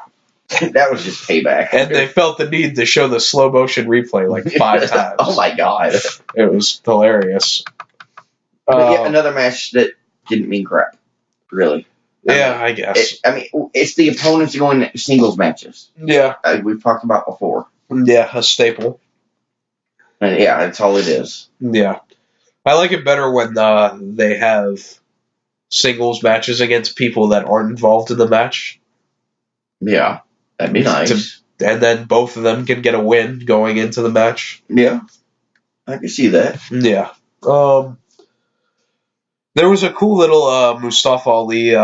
[SPEAKER 6] That was just payback.
[SPEAKER 5] And they felt the need to show the slow motion replay like 5 times.
[SPEAKER 6] Oh my god.
[SPEAKER 5] It was hilarious.
[SPEAKER 6] But yet another match that didn't mean crap. Really.
[SPEAKER 5] I guess.
[SPEAKER 6] It's the opponents going singles matches.
[SPEAKER 5] Yeah.
[SPEAKER 6] We've talked about before.
[SPEAKER 5] Yeah, a staple.
[SPEAKER 6] And yeah, that's all it is.
[SPEAKER 5] Yeah. I like it better when they have singles matches against people that aren't involved in the match.
[SPEAKER 6] Yeah. That'd be nice.
[SPEAKER 5] And then both of them can get a win going into the match.
[SPEAKER 6] Yeah. I can see that.
[SPEAKER 5] Yeah. There was a cool little Mustafa Ali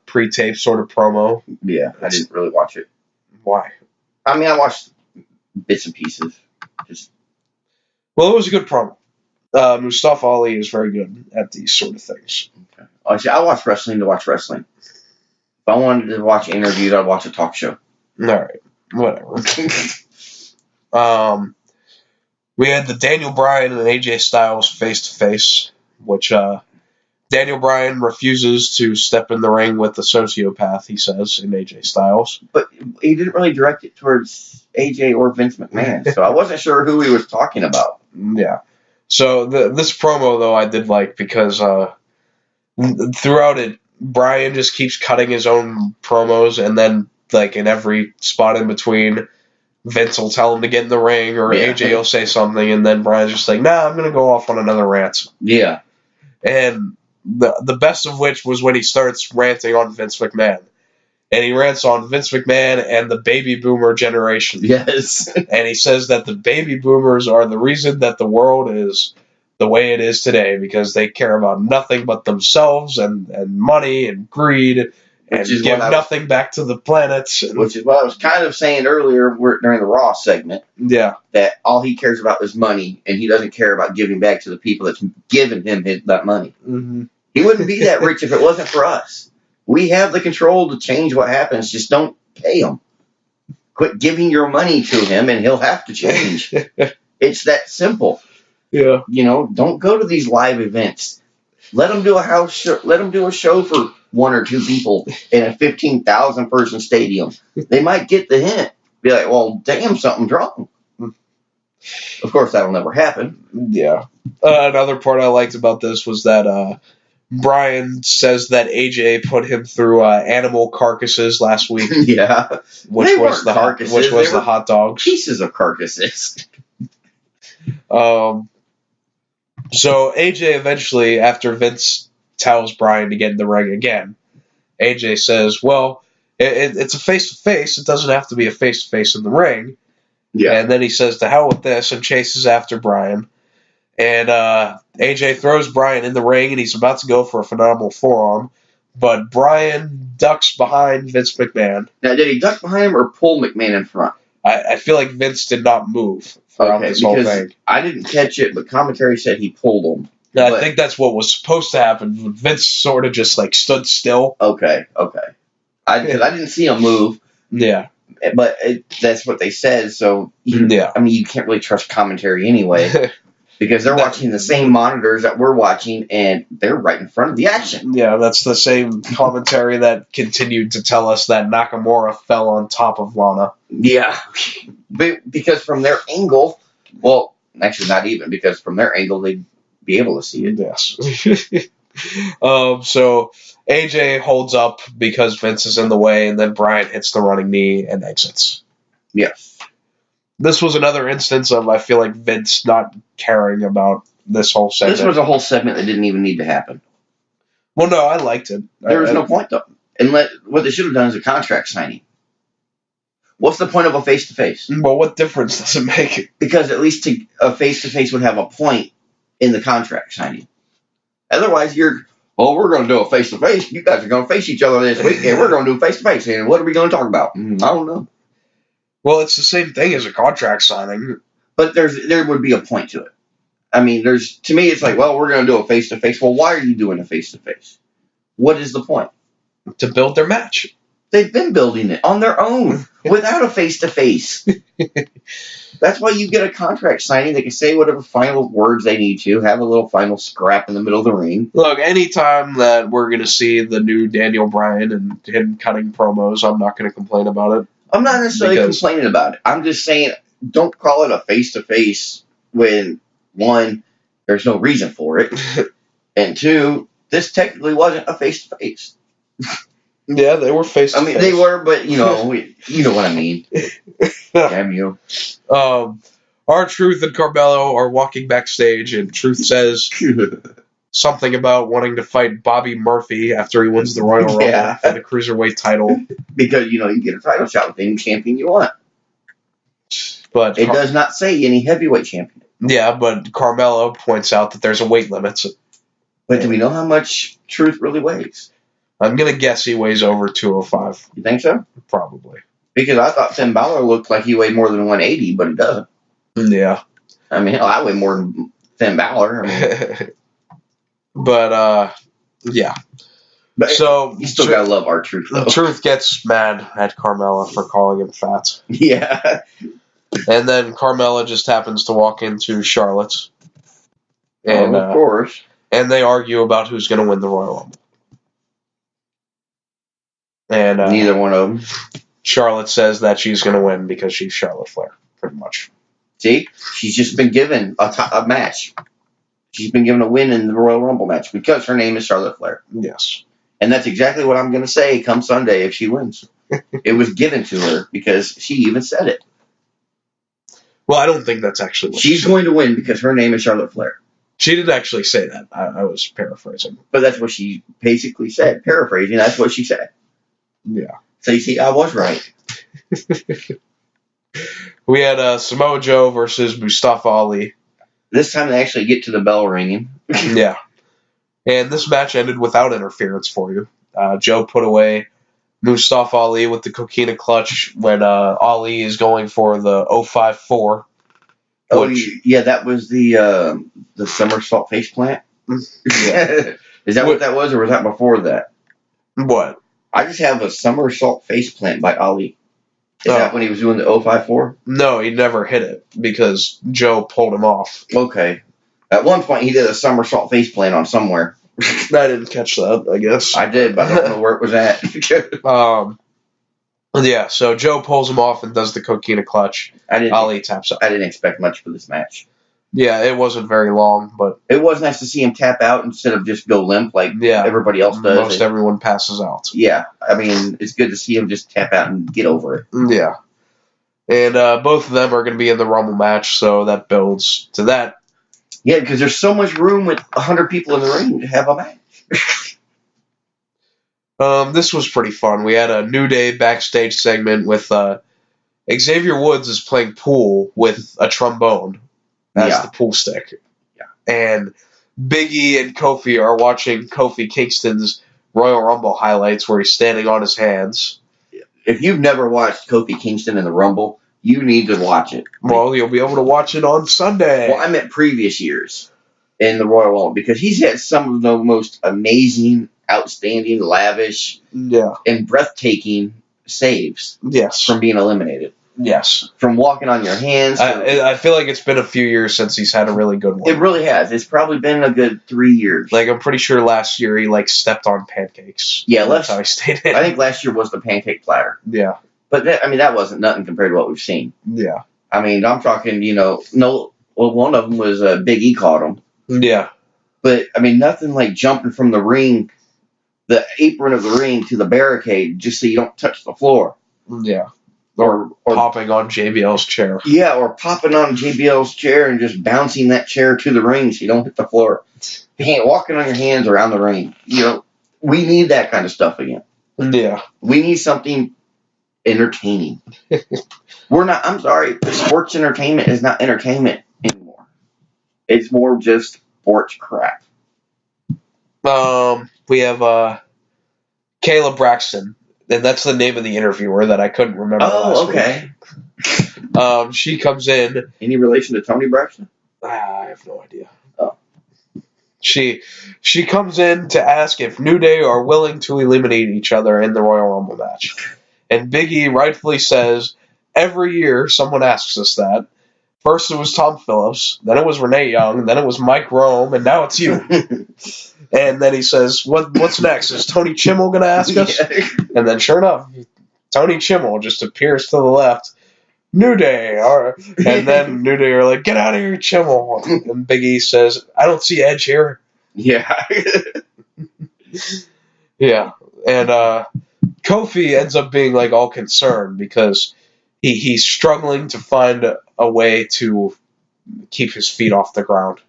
[SPEAKER 5] pre-tape sort of promo.
[SPEAKER 6] Yeah, I didn't really watch it.
[SPEAKER 5] Why?
[SPEAKER 6] I watched bits and pieces.
[SPEAKER 5] Well, it was a good promo. Mustafa Ali is very good at these sort of things.
[SPEAKER 6] Okay. Actually, I watch wrestling to watch wrestling. If I wanted to watch interviews, I'd watch a talk show.
[SPEAKER 5] All right. Whatever. We had the Daniel Bryan and AJ Styles face-to-face, which Daniel Bryan refuses to step in the ring with the sociopath, he says, in AJ Styles.
[SPEAKER 6] But he didn't really direct it towards AJ or Vince McMahon, so I wasn't sure who he was talking about.
[SPEAKER 5] Yeah. So this promo, though, I did like because throughout it, Bryan just keeps cutting his own promos, and then, like, in every spot in between, Vince will tell him to get in the ring, or AJ will say something, and then Bryan's just like, nah, I'm going to go off on another rant.
[SPEAKER 6] Yeah.
[SPEAKER 5] And the best of which was when he starts ranting on Vince McMahon. And he rants on Vince McMahon and the baby boomer generation.
[SPEAKER 6] Yes.
[SPEAKER 5] And he says that the baby boomers are the reason that the world is the way it is today, because they care about nothing but themselves and money and greed and give nothing back to the planet.
[SPEAKER 6] Which is what I was kind of saying earlier during the Raw segment.
[SPEAKER 5] Yeah.
[SPEAKER 6] That all he cares about is money, and he doesn't care about giving back to the people that's giving him that money.
[SPEAKER 5] Mm-hmm.
[SPEAKER 6] He wouldn't be that rich if it wasn't for us. We have the control to change what happens. Just don't pay him. Quit giving your money to him, and he'll have to change. It's that simple.
[SPEAKER 5] Yeah.
[SPEAKER 6] Don't go to these live events. Let them do a house show. Let them do a show for 1 or 2 people in a 15,000 person stadium. They might get the hint. Be like, well, damn, something's wrong. Of course, that'll never happen.
[SPEAKER 5] Yeah. Another part I liked about this was that Bryan says that AJ put him through animal carcasses last week.
[SPEAKER 6] Yeah.
[SPEAKER 5] Which was the hot dogs.
[SPEAKER 6] Pieces of carcasses.
[SPEAKER 5] So AJ eventually, after Vince tells Bryan to get in the ring again, AJ says, well, it's a face-to-face. It doesn't have to be a face-to-face in the ring. Yeah. And then he says, to hell with this, and chases after Bryan. And AJ throws Bryan in the ring, and he's about to go for a phenomenal forearm. But Bryan ducks behind Vince McMahon.
[SPEAKER 6] Now, did he duck behind him or pull McMahon in front?
[SPEAKER 5] I feel like Vince did not move throughout this whole thing.
[SPEAKER 6] I didn't catch it, but commentary said he pulled him.
[SPEAKER 5] I think that's what was supposed to happen. Vince sort of just stood still.
[SPEAKER 6] Okay. I didn't see him move.
[SPEAKER 5] Yeah.
[SPEAKER 6] But that's what they said, so you can't really trust commentary anyway. Because they're watching the same monitors that we're watching, and they're right in front of the action.
[SPEAKER 5] Yeah, that's the same commentary that continued to tell us that Nakamura fell on top of Lana.
[SPEAKER 6] Yeah. Because from their angle, well, actually not even, because from their angle, they'd be able to see it.
[SPEAKER 5] Yes. So AJ holds up because Vince is in the way, and then Bryan hits the running knee and exits.
[SPEAKER 6] Yes.
[SPEAKER 5] This was another instance of, I feel like, Vince not caring about this whole segment.
[SPEAKER 6] This was a whole segment that didn't even need to happen.
[SPEAKER 5] Well, no, I liked it.
[SPEAKER 6] There was no point, though. And what they should have done is a contract signing. What's the point of a face-to-face?
[SPEAKER 5] Well, what difference does it make?
[SPEAKER 6] Because at least a face-to-face would have a point in the contract signing. Otherwise, we're going to do a face-to-face. You guys are going to face each other this week, and we're going to do a face-to-face. And what are we going to talk about? I don't know.
[SPEAKER 5] Well, it's the same thing as a contract signing.
[SPEAKER 6] But there would be a point to it. I mean, to me, it's like, well, we're going to do a face-to-face. Well, why are you doing a face-to-face? What is the point?
[SPEAKER 5] To build their match.
[SPEAKER 6] They've been building it on their own without a face-to-face. That's why you get a contract signing. They can say whatever final words they need to, have a little final scrap in the middle of the ring.
[SPEAKER 5] Look, anytime that we're going to see the new Daniel Bryan and him cutting promos, I'm not going to complain about it.
[SPEAKER 6] I'm not necessarily complaining about it. I'm just saying, don't call it a face-to-face when, one, there's no reason for it, and two, this technically wasn't a face-to-face.
[SPEAKER 5] Yeah, they were face-to-face.
[SPEAKER 6] I mean, they were, but, you know what I mean. Damn you.
[SPEAKER 5] R-Truth and Carmelo are walking backstage, and Truth says something about wanting to fight Bobby Murphy after he wins the Royal Rumble for the Cruiserweight title.
[SPEAKER 6] Because, you get a title shot with any champion you want.
[SPEAKER 5] But
[SPEAKER 6] it does not say any heavyweight champion.
[SPEAKER 5] Yeah, but Carmelo points out that there's a weight limit.
[SPEAKER 6] But do we know how much Truth really weighs?
[SPEAKER 5] I'm going to guess he weighs over 205.
[SPEAKER 6] You think so?
[SPEAKER 5] Probably.
[SPEAKER 6] Because I thought Finn Balor looked like he weighed more than 180, but he doesn't.
[SPEAKER 5] Yeah.
[SPEAKER 6] I mean, hell, I weigh more than Finn Balor.
[SPEAKER 5] But, yeah.
[SPEAKER 6] But
[SPEAKER 5] so
[SPEAKER 6] you still gotta love R-Truth, though.
[SPEAKER 5] Truth gets mad at Carmella for calling him fat.
[SPEAKER 6] Yeah.
[SPEAKER 5] And then Carmella just happens to walk into Charlotte's. And,
[SPEAKER 6] of course.
[SPEAKER 5] And they argue about who's going to win the Royal Rumble. And
[SPEAKER 6] neither one of them.
[SPEAKER 5] Charlotte says that she's going to win because she's Charlotte Flair, pretty much.
[SPEAKER 6] See? She's just been given a match. She's been given a win in the Royal Rumble match because her name is Charlotte Flair.
[SPEAKER 5] Yes.
[SPEAKER 6] And that's exactly what I'm going to say come Sunday if she wins. It was given to her because she even said it.
[SPEAKER 5] Well, I don't think that's actually what
[SPEAKER 6] she's going to win because her name is Charlotte Flair.
[SPEAKER 5] She didn't actually say that. I was paraphrasing.
[SPEAKER 6] But that's what she basically said. Paraphrasing, that's what she said.
[SPEAKER 5] Yeah.
[SPEAKER 6] So you see, I was right.
[SPEAKER 5] We had Samoa Joe versus Mustafa Ali.
[SPEAKER 6] This time they actually get to the bell ringing.
[SPEAKER 5] Yeah. And this match ended without interference for you. Joe put away Mustafa Ali with the Coquina clutch when Ali is going for the 054.
[SPEAKER 6] Yeah, that was the somersault face plant. Yeah. Is that what that was, or was that before that?
[SPEAKER 5] What?
[SPEAKER 6] I just have a somersault face plant by Ali. Is that when he was doing the 054?
[SPEAKER 5] No, he never hit it because Joe pulled him off.
[SPEAKER 6] Okay. At one point, he did a somersault face plant on somewhere.
[SPEAKER 5] I didn't catch that, I guess.
[SPEAKER 6] I did, but I don't know where it was at.
[SPEAKER 5] Yeah, so Joe pulls him off and does the Coquina clutch. Ali taps out.
[SPEAKER 6] I didn't expect much for this match.
[SPEAKER 5] Yeah, it wasn't very long, but...
[SPEAKER 6] It was nice to see him tap out instead of just go limp like everybody else does.
[SPEAKER 5] Most everyone passes out.
[SPEAKER 6] Yeah, I mean, it's good to see him just tap out and get over it.
[SPEAKER 5] Yeah. And both of them are going to be in the Rumble match, so that builds to that.
[SPEAKER 6] Yeah, because there's so much room with 100 people in the ring to have a match.
[SPEAKER 5] This was pretty fun. We had a New Day backstage segment with Xavier Woods is playing pool with a trombone as the pool stick.
[SPEAKER 6] Yeah.
[SPEAKER 5] And Big E and Kofi are watching Kofi Kingston's Royal Rumble highlights where he's standing on his hands.
[SPEAKER 6] If you've never watched Kofi Kingston in the Rumble, you need to watch it.
[SPEAKER 5] Well, you'll be able to watch it on Sunday.
[SPEAKER 6] Well, I meant previous years in the Royal Rumble because he's had some of the most amazing, outstanding, lavish, and breathtaking saves.
[SPEAKER 5] Yes.
[SPEAKER 6] From being eliminated.
[SPEAKER 5] Yes.
[SPEAKER 6] From walking on your hands.
[SPEAKER 5] I feel like it's been a few years since he's had a really good one.
[SPEAKER 6] It really has. It's probably been a good 3 years.
[SPEAKER 5] Like, I'm pretty sure last year he, stepped on pancakes.
[SPEAKER 6] Yeah,
[SPEAKER 5] that's how he stayed in.
[SPEAKER 6] I think last year was the pancake platter.
[SPEAKER 5] Yeah.
[SPEAKER 6] But, that wasn't nothing compared to what we've seen.
[SPEAKER 5] Yeah.
[SPEAKER 6] I mean, I'm talking, one of them was Big E caught him.
[SPEAKER 5] Yeah.
[SPEAKER 6] But, nothing like jumping from the ring, the apron of the ring to the barricade just so you don't touch the floor.
[SPEAKER 5] Yeah. Or popping on JBL's chair.
[SPEAKER 6] Yeah, or popping on JBL's chair and just bouncing that chair to the ring so you don't hit the floor. Walking on your hands around the ring. We need that kind of stuff again.
[SPEAKER 5] Yeah.
[SPEAKER 6] We need something entertaining. I'm sorry, but sports entertainment is not entertainment anymore. It's more just sports crap.
[SPEAKER 5] We have Kayla Braxton. And that's the name of the interviewer that I couldn't remember last week. She comes in.
[SPEAKER 6] Any relation to Tony Braxton?
[SPEAKER 5] I have no idea.
[SPEAKER 6] Oh.
[SPEAKER 5] She comes in to ask if New Day are willing to eliminate each other in the Royal Rumble match. And Big E rightfully says, every year someone asks us that. First it was Tom Phillips, then it was Renee Young, then it was Mike Rome, and now it's you. And then he says, what's next? Is Tony Chimmel going to ask us?
[SPEAKER 6] Yeah.
[SPEAKER 5] And then sure enough, Tony Chimmel just appears to the left. New Day. And then New Day are like, get out of here, Chimmel. And Big E says, I don't see Edge here.
[SPEAKER 6] Yeah.
[SPEAKER 5] Yeah. And Kofi ends up being like all concerned because he's struggling to find a way to keep his feet off the ground.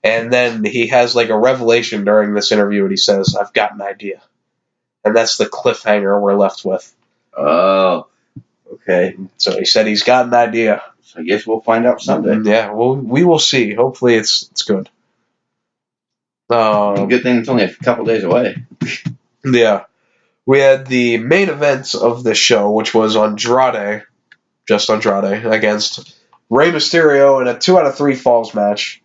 [SPEAKER 5] And then he has like a revelation during this interview and he says, I've got an idea. And that's the cliffhanger we're left with.
[SPEAKER 6] Oh, okay.
[SPEAKER 5] So he said he's got an idea.
[SPEAKER 6] So I guess we'll find out someday.
[SPEAKER 5] Yeah, well, we will see. Hopefully it's good.
[SPEAKER 6] Good thing it's only a couple days away.
[SPEAKER 5] Yeah. We had the main event of the show, which was Andrade, just Andrade, against Rey Mysterio in a 2 out of 3 falls match.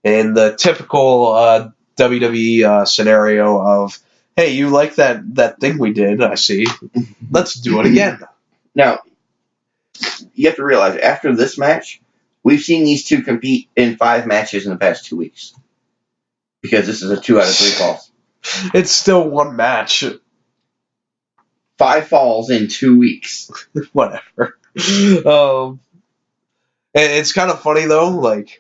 [SPEAKER 5] In the typical WWE scenario of, hey, you like that thing we did, I see. Let's do it again.
[SPEAKER 6] Now, you have to realize, after this match, we've seen these two compete in 5 matches in the past 2 weeks. Because this is a 2 out of 3 falls.
[SPEAKER 5] It's still one match.
[SPEAKER 6] 5 falls in 2 weeks.
[SPEAKER 5] Whatever. It's kind of funny, though, like,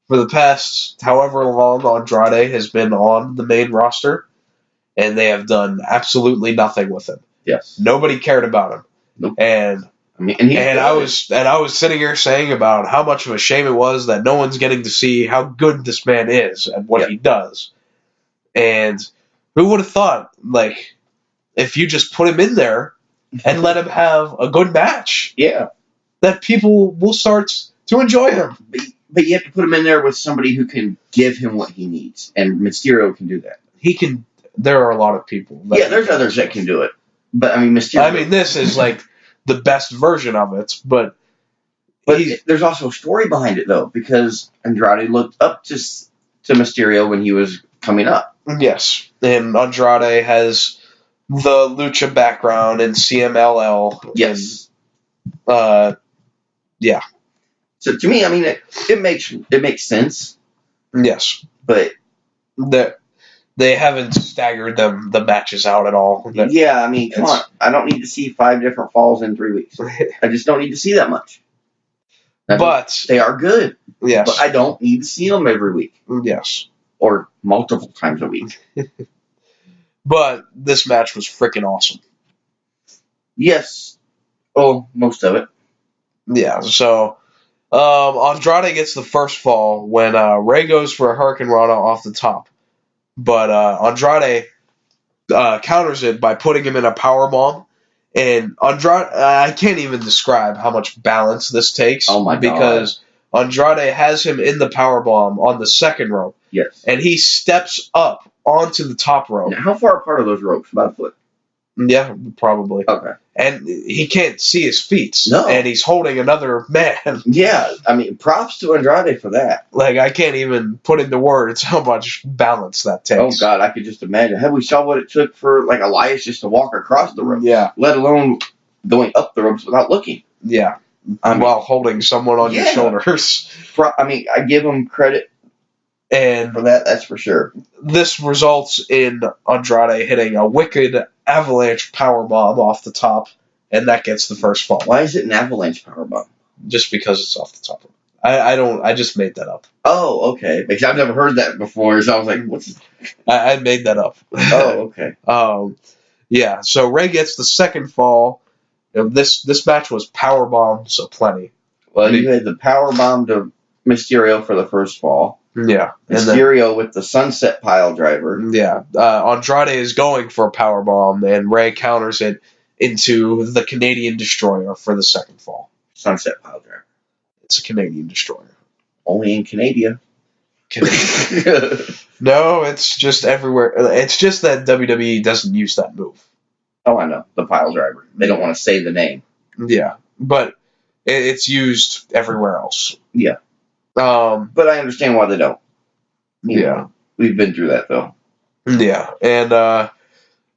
[SPEAKER 5] for the past however long Andrade has been on the main roster, and they have done absolutely nothing with him.
[SPEAKER 6] Yes.
[SPEAKER 5] Nobody cared about him.
[SPEAKER 6] Nope.
[SPEAKER 5] And I was sitting here saying about how much of a shame it was that no one's getting to see how good this man is at what he does. And who would have thought, like, if you just put him in there and let him have a good match, that people will start to enjoy him.
[SPEAKER 6] But you have to put him in there with somebody who can give him what he needs, and Mysterio can do that.
[SPEAKER 5] He can. There are a lot of people.
[SPEAKER 6] There's others that can do it, but I mean Mysterio.
[SPEAKER 5] I mean, this is like the best version of it, but
[SPEAKER 6] there's also a story behind it though, because Andrade looked up to Mysterio when he was coming up.
[SPEAKER 5] Yes, and Andrade has the lucha background and CMLL.
[SPEAKER 6] Yes.
[SPEAKER 5] Yeah.
[SPEAKER 6] So to me, I mean, it makes sense.
[SPEAKER 5] Yes,
[SPEAKER 6] but
[SPEAKER 5] they haven't staggered the matches out at all.
[SPEAKER 6] Yeah, I mean, come on, I don't need to see 5 different falls in 3 weeks. I just don't need to see that much.
[SPEAKER 5] But
[SPEAKER 6] they are good.
[SPEAKER 5] Yes,
[SPEAKER 6] but I don't need to see them every week.
[SPEAKER 5] Yes,
[SPEAKER 6] or multiple times a week.
[SPEAKER 5] But this match was freaking awesome.
[SPEAKER 6] Yes. Oh, most of it.
[SPEAKER 5] Yeah. So. Andrade gets the first fall when Rey goes for a Hurricane Rana off the top. But Andrade counters it by putting him in a powerbomb. And Andrade, I can't even describe how much balance this takes.
[SPEAKER 6] Oh my God.
[SPEAKER 5] Because Andrade has him in the powerbomb on the second rope.
[SPEAKER 6] Yes.
[SPEAKER 5] And he steps up onto the top rope.
[SPEAKER 6] Now, how far apart are those ropes? About a foot?
[SPEAKER 5] Yeah, probably.
[SPEAKER 6] Okay.
[SPEAKER 5] And he can't see his feet.
[SPEAKER 6] No.
[SPEAKER 5] And he's holding another man.
[SPEAKER 6] Yeah, I mean, props to Andrade for that.
[SPEAKER 5] Like, I can't even put into words how much balance that takes.
[SPEAKER 6] Oh, God, I could just imagine. Have we saw what it took for, like, Elias just to walk across the ropes?
[SPEAKER 5] Yeah.
[SPEAKER 6] Let alone going up the ropes without looking.
[SPEAKER 5] Yeah. While holding someone on your shoulders.
[SPEAKER 6] I mean, I give him credit
[SPEAKER 5] and
[SPEAKER 6] for that, that's for sure.
[SPEAKER 5] This results in Andrade hitting a wicked avalanche powerbomb off the top, and that gets the first fall.
[SPEAKER 6] Why is it an avalanche powerbomb?
[SPEAKER 5] Just because it's off the top. I just made that up.
[SPEAKER 6] Oh, okay. Because I've never heard that before, so I was like, what's...
[SPEAKER 5] I made that up.
[SPEAKER 6] Oh, okay.
[SPEAKER 5] Yeah, so Rey gets the second fall. This match was powerbombs aplenty.
[SPEAKER 6] Well, you had the powerbomb to Mysterio for the first fall.
[SPEAKER 5] Yeah.
[SPEAKER 6] Mysterio with the sunset pile driver.
[SPEAKER 5] Yeah. Andrade is going for a powerbomb, and Rey counters it into the Canadian Destroyer for the second fall.
[SPEAKER 6] Sunset pile driver.
[SPEAKER 5] It's a Canadian Destroyer.
[SPEAKER 6] Only in Canada.
[SPEAKER 5] No, it's just everywhere. It's just that WWE doesn't use that move.
[SPEAKER 6] Oh, I know. The pile driver. They don't want to say the name.
[SPEAKER 5] Yeah. But it's used everywhere else.
[SPEAKER 6] Yeah. But I understand why they don't.
[SPEAKER 5] Yeah.
[SPEAKER 6] We've been through that, though.
[SPEAKER 5] Yeah, and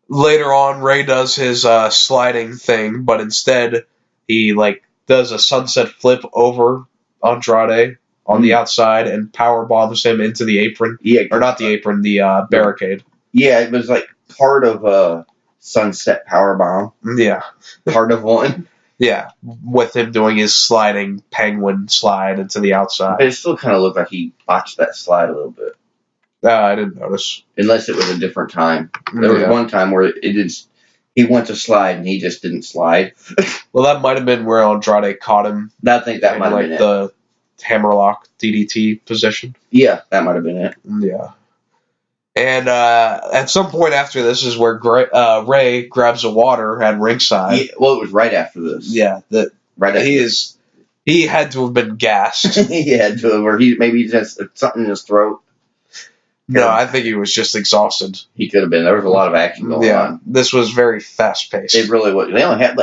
[SPEAKER 5] later on, Rey does his sliding thing, but instead he does a sunset flip over Andrade on the outside and power bombs him into the apron.
[SPEAKER 6] Yeah,
[SPEAKER 5] or not the apron, the barricade.
[SPEAKER 6] Yeah, it was like part of a sunset power bomb.
[SPEAKER 5] Yeah,
[SPEAKER 6] Part of one.
[SPEAKER 5] yeah, with him doing his sliding penguin slide into the outside.
[SPEAKER 6] But it still kind of looked like he botched that slide a little bit.
[SPEAKER 5] I didn't notice.
[SPEAKER 6] Unless it was a different time. There was one time where he went to slide and he just didn't slide.
[SPEAKER 5] Well, that might have been where Andrade caught him.
[SPEAKER 6] I think that might have been
[SPEAKER 5] the hammerlock DDT position.
[SPEAKER 6] Yeah, that might have been it.
[SPEAKER 5] Yeah. And at some point after this is where Rey grabs a water at ringside.
[SPEAKER 6] Yeah, well, it was right after this.
[SPEAKER 5] Yeah,
[SPEAKER 6] right after
[SPEAKER 5] he had to have been gassed.
[SPEAKER 6] He had to, or maybe just something in his throat.
[SPEAKER 5] No, I think he was just exhausted.
[SPEAKER 6] He could have been. There was a lot of action going on.
[SPEAKER 5] This was very fast paced.
[SPEAKER 6] It really was. They only had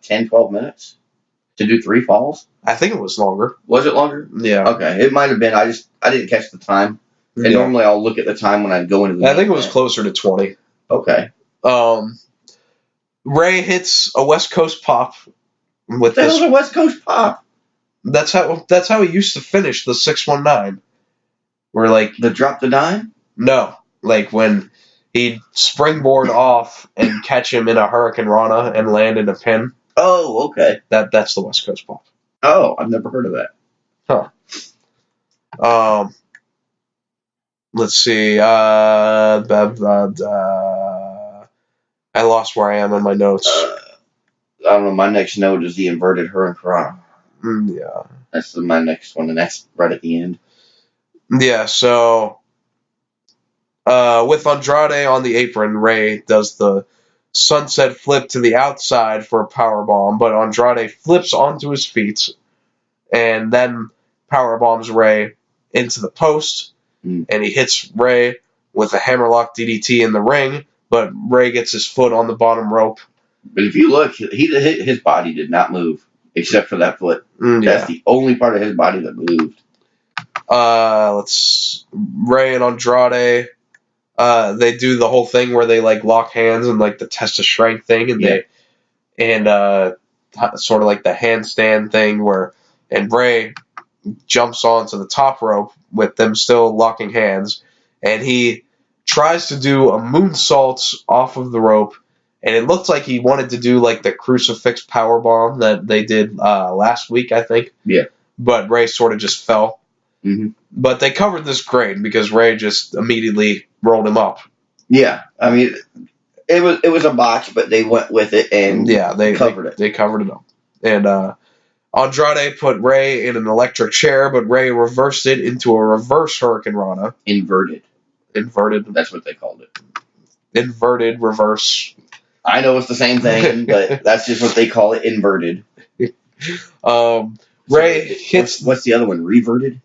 [SPEAKER 6] 10, 12 minutes to do 3 falls.
[SPEAKER 5] I think it was longer.
[SPEAKER 6] Was it longer?
[SPEAKER 5] Yeah.
[SPEAKER 6] Okay, it might have been. I didn't catch the time. And normally I'll look at the time when I go into the.
[SPEAKER 5] I think it was closer to 20.
[SPEAKER 6] Okay.
[SPEAKER 5] Rey hits a West Coast pop with
[SPEAKER 6] That was a West Coast pop.
[SPEAKER 5] That's how he used to finish the 619. Where
[SPEAKER 6] the drop the dime?
[SPEAKER 5] No, when he'd springboard off and catch him in a Hurricane Rana and land in a pin.
[SPEAKER 6] Oh, okay.
[SPEAKER 5] That's the West Coast pop.
[SPEAKER 6] Oh, I've never heard of that.
[SPEAKER 5] Huh. Let's see. I lost where I am in my notes.
[SPEAKER 6] I don't know. My next note is the inverted Hurricane.
[SPEAKER 5] Yeah.
[SPEAKER 6] That's my next one, and that's right at the end.
[SPEAKER 5] Yeah, so with Andrade on the apron, Rey does the sunset flip to the outside for a powerbomb, but Andrade flips onto his feet and then powerbombs Rey into the post, and he hits Rey with a hammerlock DDT in the ring, but Rey gets his foot on the bottom rope.
[SPEAKER 6] But if you look, his body did not move, except for that foot. That's the only part of his body that moved.
[SPEAKER 5] Rey and Andrade, they do the whole thing where they lock hands and the test of strength thing, and sort of the handstand thing and Rey jumps onto the top rope with them still locking hands, and he tries to do a moonsault off of the rope, and it looked like he wanted to do the crucifix powerbomb that they did last week, I think.
[SPEAKER 6] Yeah.
[SPEAKER 5] But Rey sort of just fell.
[SPEAKER 6] Mm-hmm.
[SPEAKER 5] But they covered this great because Rey just immediately rolled him up.
[SPEAKER 6] Yeah, I mean, it was a botch, but they went with it and they covered it.
[SPEAKER 5] They covered it up. And Andrade put Rey in an electric chair, but Rey reversed it into a reverse Hurricane Rana.
[SPEAKER 6] Inverted.
[SPEAKER 5] That's
[SPEAKER 6] what they called it.
[SPEAKER 5] Inverted reverse.
[SPEAKER 6] I know it's the same thing, but that's just what they call it. Inverted.
[SPEAKER 5] Rey hits...
[SPEAKER 6] What's the other one? Reverted?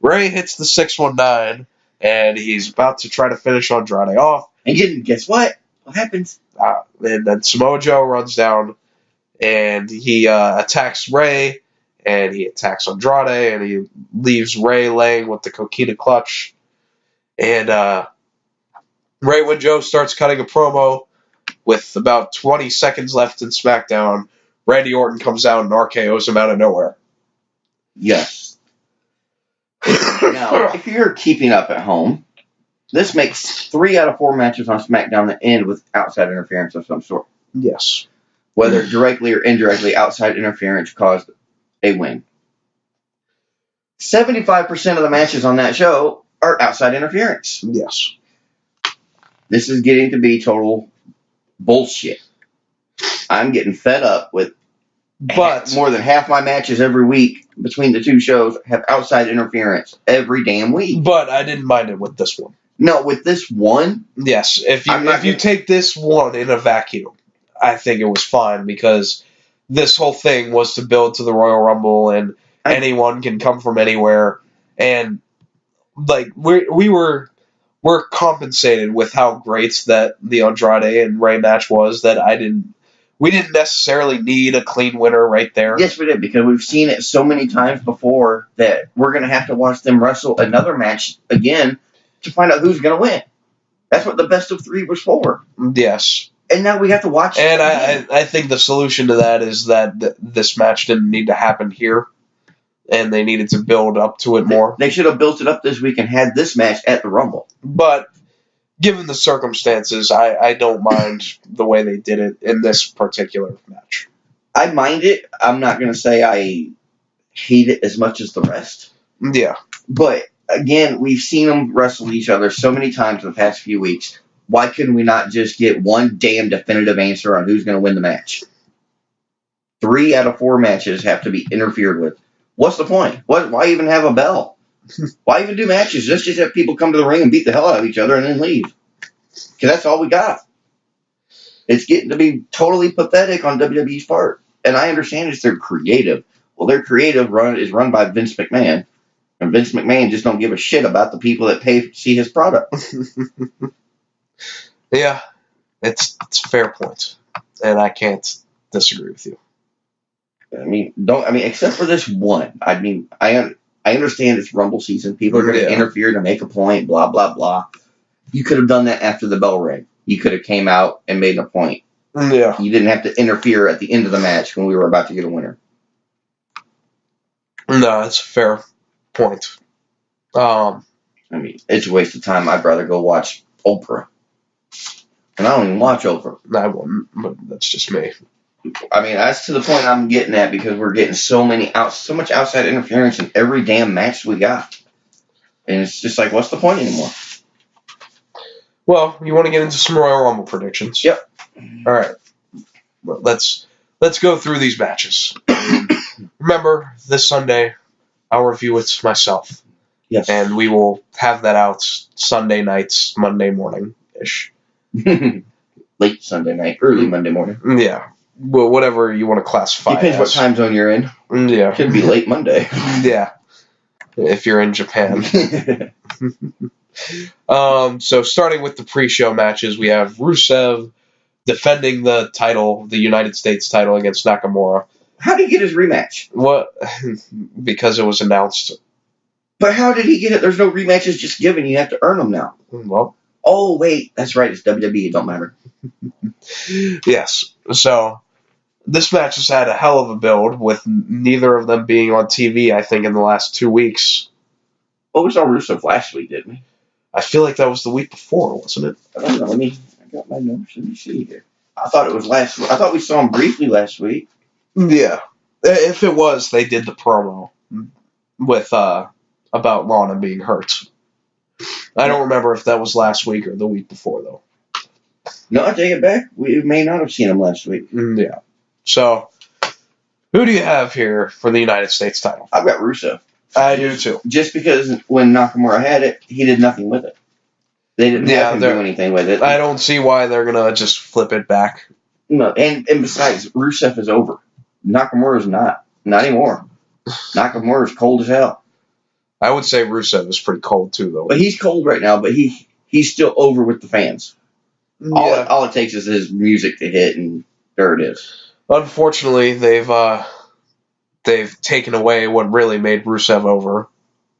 [SPEAKER 5] Rey hits the 619, and he's about to try to finish Andrade off.
[SPEAKER 6] And guess what? What happens?
[SPEAKER 5] And then Samoa Joe runs down, and he attacks Rey, and he attacks Andrade, and he leaves Rey laying with the coquina clutch. And Rey, when Joe starts cutting a promo, with about 20 seconds left in SmackDown, Randy Orton comes out and RKO's him out of nowhere.
[SPEAKER 6] Yes. Now, if you're keeping up at home, this makes 3 out of 4 matches on SmackDown that end with outside interference of some sort.
[SPEAKER 5] Yes.
[SPEAKER 6] Whether directly or indirectly, outside interference caused a win. 75% of the matches on that show are outside interference.
[SPEAKER 5] Yes.
[SPEAKER 6] This is getting to be total bullshit. I'm getting fed up with more than half my matches every week between the 2 shows have outside interference every damn week.
[SPEAKER 5] But I didn't mind it with this one.
[SPEAKER 6] No, with this one?
[SPEAKER 5] Yes. If you take this one in a vacuum, I think it was fine because this whole thing was to build to the Royal Rumble and anyone can come from anywhere. And we're compensated with how great that the Andrade and Rey match was that we didn't necessarily need a clean winner right there.
[SPEAKER 6] Yes, we did, because we've seen it so many times before that we're going to have to watch them wrestle another match again to find out who's going to win. That's what the best of 3 was for.
[SPEAKER 5] Yes.
[SPEAKER 6] And now we have to watch.
[SPEAKER 5] And I think the solution to that is that this match didn't need to happen here, and they needed to build up to it more.
[SPEAKER 6] They should have built it up this week and had this match at the Rumble.
[SPEAKER 5] But given the circumstances, I don't mind the way they did it in this particular match.
[SPEAKER 6] I mind it. I'm not going to say I hate it as much as the rest.
[SPEAKER 5] Yeah.
[SPEAKER 6] But, again, we've seen them wrestle each other so many times in the past few weeks. Why couldn't we not just get one damn definitive answer on who's going to win the match? 3 out of 4 matches have to be interfered with. What's the point? Why even have a bell? Why even do matches? Just have people come to the ring and beat the hell out of each other and then leave. Because that's all we got. It's getting to be totally pathetic on WWE's part. And I understand they're creative. Well, their creative is run by Vince McMahon. And Vince McMahon just don't give a shit about the people that pay to see his product.
[SPEAKER 5] Yeah, it's a fair point, and I can't disagree with you.
[SPEAKER 6] Except for this one. I understand it's Rumble season. People are going to interfere to make a point. Blah blah blah. You could have done that after the bell rang. You could have came out and made a point.
[SPEAKER 5] Yeah,
[SPEAKER 6] you didn't have to interfere at the end of the match when we were about to get a winner.
[SPEAKER 5] No, that's a fair point.
[SPEAKER 6] It's a waste of time. I'd rather go watch Oprah. And I don't even watch Oprah.
[SPEAKER 5] I wouldn't, but that's just me.
[SPEAKER 6] That's to the point I'm getting at because we're getting so much outside interference in every damn match we got. And it's just like, what's the point anymore?
[SPEAKER 5] Well, you want to get into some Royal Rumble predictions?
[SPEAKER 6] Yep.
[SPEAKER 5] All right. Well, let's go through these matches. Remember, this Sunday, I'll review it myself.
[SPEAKER 6] Yes.
[SPEAKER 5] And we will have that out Sunday nights, Monday morning-ish.
[SPEAKER 6] Late Sunday night, early Monday morning.
[SPEAKER 5] Yeah. Well, whatever you want to classify.
[SPEAKER 6] Depends what time zone you're in.
[SPEAKER 5] Yeah.
[SPEAKER 6] Could be late Monday.
[SPEAKER 5] Yeah. If you're in Japan. So starting with the pre-show matches, we have Rusev defending the title, the United States title against Nakamura.
[SPEAKER 6] How did he get his rematch?
[SPEAKER 5] What? Because it was announced.
[SPEAKER 6] But how did he get it? There's no rematches just given. You have to earn them now.
[SPEAKER 5] Well.
[SPEAKER 6] Oh, wait. That's right. It's WWE. It don't matter.
[SPEAKER 5] Yes. So this match has had a hell of a build with neither of them being on TV, I think, in the last 2 weeks.
[SPEAKER 6] Well, we saw Rusev last week, didn't we?
[SPEAKER 5] I feel like that was the week before, wasn't it?
[SPEAKER 6] I don't know. I got my notes. Let me see here. I thought it was last week. I thought we saw him briefly last week.
[SPEAKER 5] Yeah. If it was, they did the promo with about Lana being hurt. I don't remember if that was last week or the week before, though.
[SPEAKER 6] No, I take it back. We may not have seen him last week.
[SPEAKER 5] Yeah. So, who do you have here for the United States title?
[SPEAKER 6] I've got Rusev.
[SPEAKER 5] I do, too.
[SPEAKER 6] Just because when Nakamura had it, he did nothing with it. They didn't have him do anything with it.
[SPEAKER 5] I don't see why they're going to just flip it back.
[SPEAKER 6] No, and besides, Rusev is over. Nakamura's not. Not anymore. Nakamura's cold as hell.
[SPEAKER 5] I would say Rusev is pretty cold, too, though.
[SPEAKER 6] But he's cold right now, but he's still over with the fans.
[SPEAKER 5] Yeah.
[SPEAKER 6] All it takes is his music to hit, and there it is.
[SPEAKER 5] Unfortunately, they've taken away what really made Rusev over.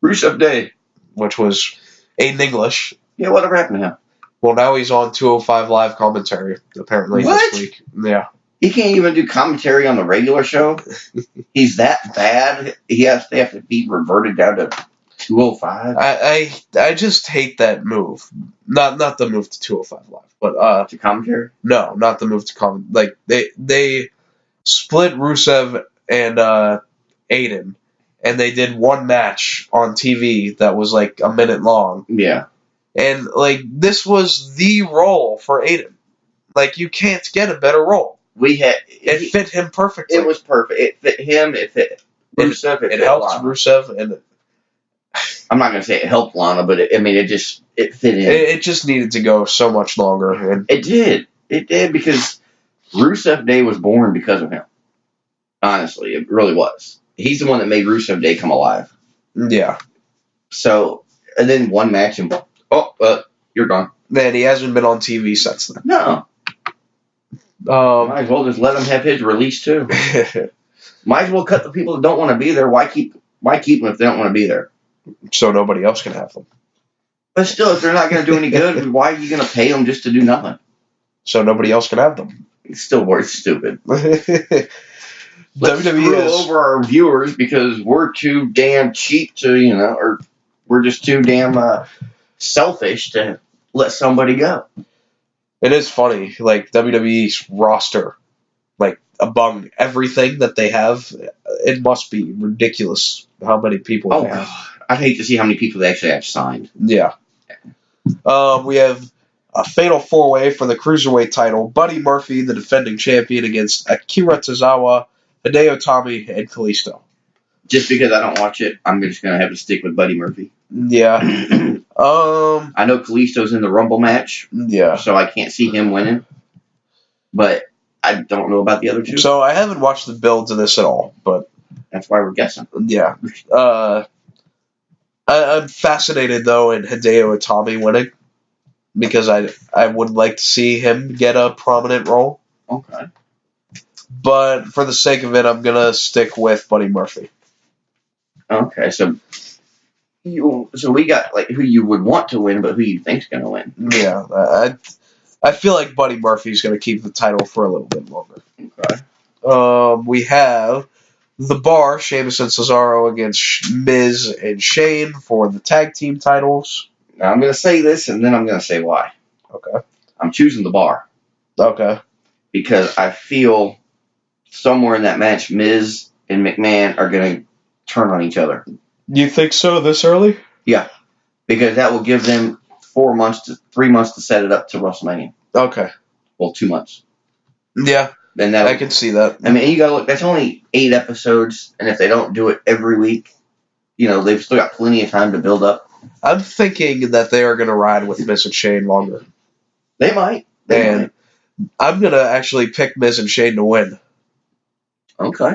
[SPEAKER 6] Rusev Day.
[SPEAKER 5] Which was Aiden English.
[SPEAKER 6] Yeah, whatever happened to him?
[SPEAKER 5] Well, now he's on 205 Live commentary, apparently, this week. Yeah.
[SPEAKER 6] He can't even do commentary on the regular show? He's that bad? They have to be reverted down to 205?
[SPEAKER 5] I just hate that move. Not the move to 205 Live, but
[SPEAKER 6] to commentary?
[SPEAKER 5] No, not the move to commentary. Like they split Rusev and Aiden, and they did one match on TV that was like a minute long.
[SPEAKER 6] Yeah.
[SPEAKER 5] And like this was the role for Aiden. Like you can't get a better role. It fit him perfectly.
[SPEAKER 6] It was perfect. It fit him. It fit Rusev.
[SPEAKER 5] It helped Rusev, and
[SPEAKER 6] I'm not gonna say it helped Lana, but it fit in.
[SPEAKER 5] It just needed to go so much longer. And
[SPEAKER 6] it did because Rusev Day was born because of him. Honestly, it really was. He's the one that made Rusev Day come alive.
[SPEAKER 5] Yeah.
[SPEAKER 6] So, and then one match and you're gone.
[SPEAKER 5] Man, he hasn't been on TV since then.
[SPEAKER 6] No. Might as well just let him have his release too. Might as well cut the people that don't want to be there. Why keep them if they don't want to be there?
[SPEAKER 5] So nobody else can have them.
[SPEAKER 6] But still, if they're not going to do any good, why are you going to pay them just to do nothing?
[SPEAKER 5] So nobody else can have them.
[SPEAKER 6] It's still stupid.
[SPEAKER 5] WWE
[SPEAKER 6] Let's screw over our viewers because we're too damn cheap to, or we're just too damn selfish to let somebody go.
[SPEAKER 5] It is funny, like WWE's roster, like among everything that they have, it must be ridiculous how many people they have.
[SPEAKER 6] I'd hate to see how many people they actually have signed.
[SPEAKER 5] Yeah. We have a fatal four-way for the Cruiserweight title. Buddy Murphy, the defending champion, against Akira Tozawa, Hideo Itami, and Kalisto.
[SPEAKER 6] Just because I don't watch it, I'm just going to have to stick with Buddy Murphy.
[SPEAKER 5] Yeah.
[SPEAKER 6] I know Kalisto's in the Rumble match.
[SPEAKER 5] Yeah.
[SPEAKER 6] So I can't see him winning. But I don't know about the other two.
[SPEAKER 5] So I haven't watched the build to this at all, but
[SPEAKER 6] that's why we're guessing.
[SPEAKER 5] Yeah. I'm fascinated, though, in Hideo Itami winning, because I would like to see him get a prominent role.
[SPEAKER 6] Okay.
[SPEAKER 5] But for the sake of it, I'm going to stick with Buddy Murphy.
[SPEAKER 6] Okay, so we got like who you would want to win, but who you think's going to win.
[SPEAKER 5] Yeah, I feel like Buddy Murphy's going to keep the title for a little bit longer.
[SPEAKER 6] Okay.
[SPEAKER 5] We have The Bar, Sheamus and Cesaro against Miz and Shane for the tag team titles.
[SPEAKER 6] Now I'm going to say this, and then I'm going to say why.
[SPEAKER 5] Okay.
[SPEAKER 6] I'm choosing The Bar.
[SPEAKER 5] Okay.
[SPEAKER 6] Because I feel somewhere in that match, Miz and McMahon are going to turn on each other.
[SPEAKER 5] You think so this early?
[SPEAKER 6] Yeah. Because that will give them 3 months to set it up to WrestleMania.
[SPEAKER 5] Okay.
[SPEAKER 6] Well, 2 months.
[SPEAKER 5] Yeah.
[SPEAKER 6] And
[SPEAKER 5] I can see that.
[SPEAKER 6] I mean, you got to look, that's only 8 episodes, and if they don't do it every week, they've still got plenty of time to build up.
[SPEAKER 5] I'm thinking that they are going to ride with Miz and Shane longer.
[SPEAKER 6] They might.
[SPEAKER 5] I'm going to actually pick Miz and Shane to win.
[SPEAKER 6] Okay.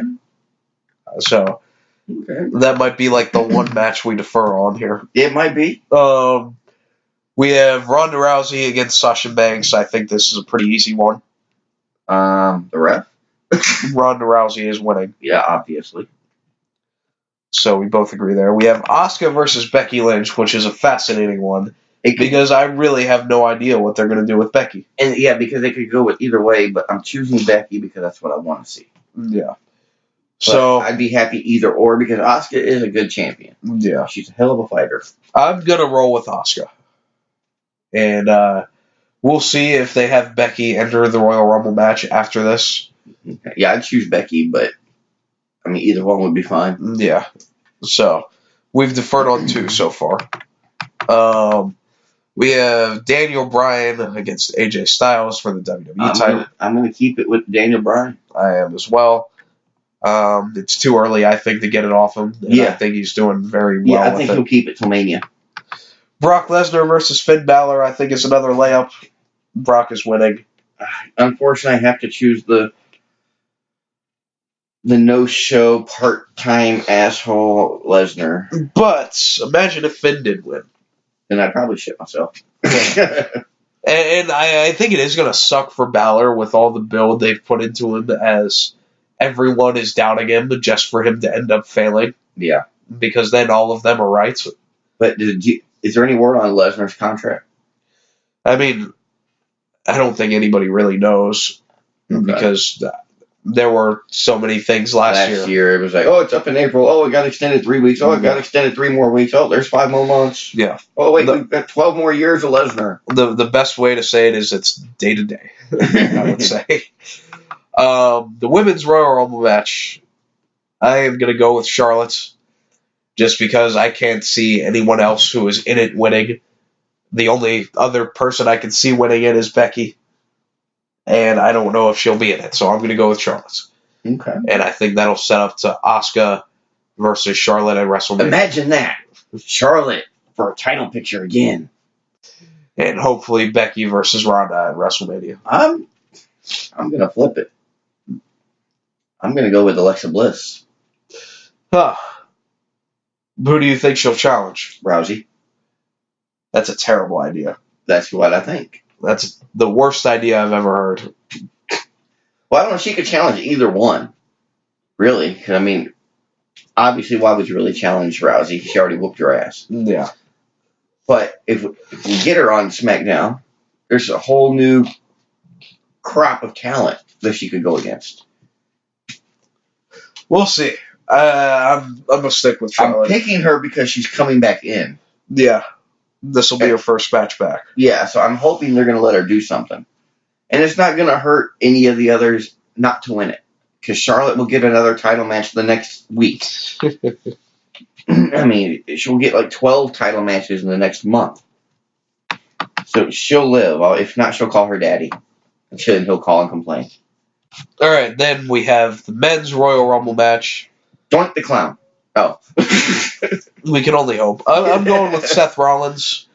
[SPEAKER 5] So, that might be like the one match we defer on here.
[SPEAKER 6] It might be.
[SPEAKER 5] We have Ronda Rousey against Sasha Banks. I think this is a pretty easy one.
[SPEAKER 6] The ref?
[SPEAKER 5] Ronda Rousey is winning.
[SPEAKER 6] Yeah, obviously.
[SPEAKER 5] So we both agree there. We have Asuka versus Becky Lynch, which is a fascinating one. Because I really have no idea what they're going to do with Becky.
[SPEAKER 6] And yeah, because they could go with either way, but I'm choosing Becky because that's what I want to see.
[SPEAKER 5] Yeah.
[SPEAKER 6] So I'd be happy either or because Asuka is a good champion.
[SPEAKER 5] Yeah.
[SPEAKER 6] She's a hell of a fighter.
[SPEAKER 5] I'm going to roll with Asuka. And we'll see if they have Becky enter the Royal Rumble match after this.
[SPEAKER 6] Okay. Yeah, I'd choose Becky, but I mean, either one would be fine.
[SPEAKER 5] Yeah. So we've deferred on 2 so far. We have Daniel Bryan against AJ Styles for the WWE title.
[SPEAKER 6] I'm going to keep it with Daniel Bryan.
[SPEAKER 5] I am as well. It's too early, I think, to get it off him. And I think he's doing very well.
[SPEAKER 6] Yeah, I think he'll keep it till Mania.
[SPEAKER 5] Brock Lesnar versus Finn Balor, I think, is another layup. Brock is winning.
[SPEAKER 6] Unfortunately, I have to choose the no-show part-time asshole Lesnar.
[SPEAKER 5] But imagine if Finn did win.
[SPEAKER 6] Then I'd probably shit myself.
[SPEAKER 5] And I think it is going to suck for Balor with all the build they've put into him as everyone is doubting him just for him to end up failing.
[SPEAKER 6] Yeah.
[SPEAKER 5] Because then all of them are right.
[SPEAKER 6] But is there any word on Lesnar's contract?
[SPEAKER 5] I mean, I don't think anybody really knows because there were so many things last year.
[SPEAKER 6] Last year, it was like, oh, it's up in April. Oh, it got extended 3 weeks. Oh, it got extended 3 more weeks. Oh, there's 5 more months.
[SPEAKER 5] Yeah.
[SPEAKER 6] Oh, wait, we've got 12 more years of Lesnar.
[SPEAKER 5] The best way to say it is it's day to day, I would say. The women's Royal Rumble match, I am going to go with Charlotte just because I can't see anyone else who is in it winning. The only other person I can see winning it is Becky. And I don't know if she'll be in it, so I'm going to go with Charlotte.
[SPEAKER 6] Okay.
[SPEAKER 5] And I think that'll set up to Asuka versus Charlotte at WrestleMania.
[SPEAKER 6] Imagine that. Charlotte for a title picture again.
[SPEAKER 5] And hopefully Becky versus Ronda at WrestleMania.
[SPEAKER 6] I'm going to flip it. I'm going to go with Alexa Bliss.
[SPEAKER 5] Huh. Who do you think she'll challenge?
[SPEAKER 6] Rousey.
[SPEAKER 5] That's a terrible idea.
[SPEAKER 6] That's what I think.
[SPEAKER 5] That's the worst idea I've ever heard.
[SPEAKER 6] Well, I don't know if she could challenge either one. Really. 'Cause, I mean, obviously, why would you really challenge Rousey? She already whooped your ass.
[SPEAKER 5] Yeah.
[SPEAKER 6] But if we get her on SmackDown, there's a whole new crop of talent that she could go against.
[SPEAKER 5] We'll see. I'm gonna stick with Charlotte.
[SPEAKER 6] I'm picking her because she's coming back in.
[SPEAKER 5] Yeah, this will be her first match back.
[SPEAKER 6] Yeah, so I'm hoping they're going to let her do something. And it's not going to hurt any of the others not to win it. Because Charlotte will get another title match the next week. I mean, she'll get like 12 title matches in the next month. So she'll live. If not, she'll call her daddy. And he'll call and complain.
[SPEAKER 5] All right, then we have the men's Royal Rumble match.
[SPEAKER 6] Doink the Clown. Oh.
[SPEAKER 5] We can only hope. I'm going with Seth Rollins.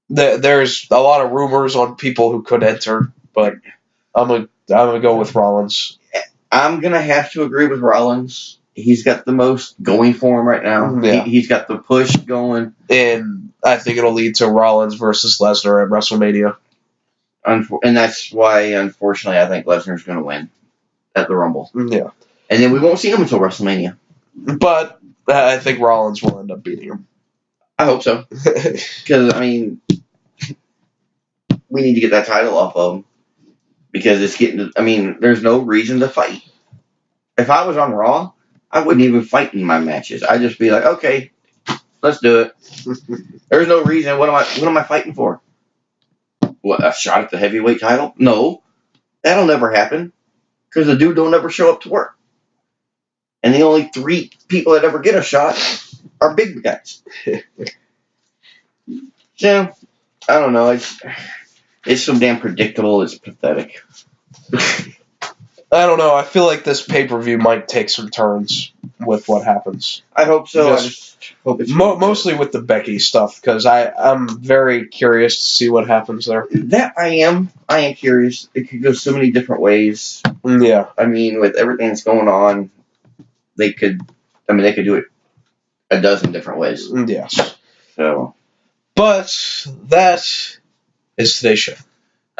[SPEAKER 5] There's a lot of rumors on people who could enter, but I'm gonna go with Rollins.
[SPEAKER 6] I'm gonna have to agree with Rollins. He's got the most going for him right now.
[SPEAKER 5] Yeah.
[SPEAKER 6] He's got the push going,
[SPEAKER 5] and I think it'll lead to Rollins versus Lesnar at WrestleMania.
[SPEAKER 6] And that's why, unfortunately, I think Lesnar's going to win at the Rumble.
[SPEAKER 5] Yeah.
[SPEAKER 6] And then we won't see him until WrestleMania.
[SPEAKER 5] But I think Rollins will end up beating him.
[SPEAKER 6] I hope so. Because, I mean, we need to get that title off of him. Because it's getting, there's no reason to fight. If I was on Raw, I wouldn't even fight in my matches. I'd just be like, okay, let's do it. There's no reason. What am I fighting for? What, a shot at the heavyweight title? No. That'll never happen. Because the dude don't ever show up to work. And the only 3 people that ever get a shot are big guys. So, I don't know. It's so damn predictable. It's pathetic.
[SPEAKER 5] I don't know. I feel like this pay-per-view might take some turns with what happens.
[SPEAKER 6] I hope so.
[SPEAKER 5] Just
[SPEAKER 6] I just hope it's
[SPEAKER 5] mostly with the Becky stuff, because I'm very curious to see what happens there.
[SPEAKER 6] That I am curious. It could go so many different ways.
[SPEAKER 5] Yeah.
[SPEAKER 6] I mean, with everything that's going on, they could do it a dozen different ways.
[SPEAKER 5] Yes.
[SPEAKER 6] So,
[SPEAKER 5] but that is today's show.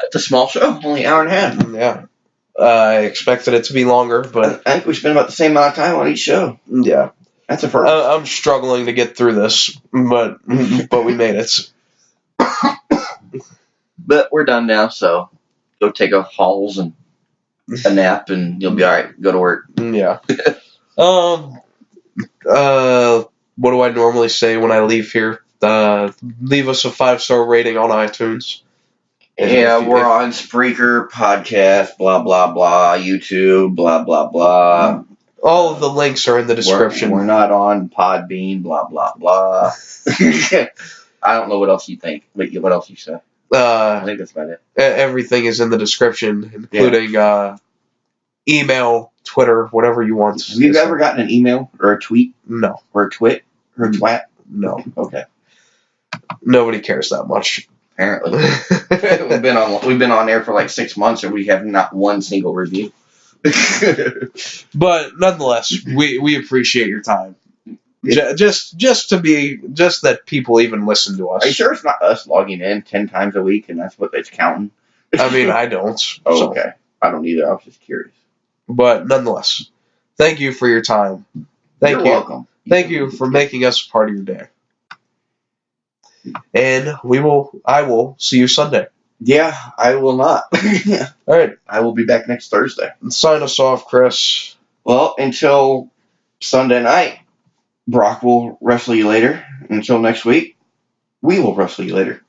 [SPEAKER 6] It's a small show, only an hour and a half.
[SPEAKER 5] Yeah. I expected it to be longer, but
[SPEAKER 6] I think we spent about the same amount of time on each show.
[SPEAKER 5] Yeah.
[SPEAKER 6] That's a first.
[SPEAKER 5] I'm struggling to get through this, but we made it.
[SPEAKER 6] But we're done now, so go take a halls and a nap, and you'll be all right. Go to work.
[SPEAKER 5] Yeah. What do I normally say when I leave here? Leave us a 5-star rating on iTunes.
[SPEAKER 6] Yeah, we're on Spreaker, podcast, blah, blah, blah, YouTube, blah, blah, blah.
[SPEAKER 5] All of the links are in the description.
[SPEAKER 6] We're not on Podbean, blah, blah, blah. I don't know what else you think. What else you said? I think that's about it.
[SPEAKER 5] Everything is in the description, including email, Twitter, whatever you want.
[SPEAKER 6] Have you ever gotten an email or a tweet?
[SPEAKER 5] No.
[SPEAKER 6] Or a twit? Or a twat?
[SPEAKER 5] No.
[SPEAKER 6] Okay.
[SPEAKER 5] Nobody cares that much.
[SPEAKER 6] Apparently. we've been on there for like 6 months and we have not one single review.
[SPEAKER 5] But nonetheless, we appreciate your time. Just that people even listen to us.
[SPEAKER 6] Are you sure it's not us logging in 10 times a week and that's what it's counting?
[SPEAKER 5] I mean, I don't.
[SPEAKER 6] Oh,
[SPEAKER 5] so.
[SPEAKER 6] Okay. I don't either. I was just curious.
[SPEAKER 5] But nonetheless, thank you for your time.
[SPEAKER 6] You're welcome.
[SPEAKER 5] Thank you for making us part of your day. And I will see you Sunday.
[SPEAKER 6] Yeah, I will not.
[SPEAKER 5] All right.
[SPEAKER 6] I will be back next Thursday.
[SPEAKER 5] Sign us off, Chris.
[SPEAKER 6] Well, until Sunday night, Brock will wrestle you later. Until next week, we will wrestle you later.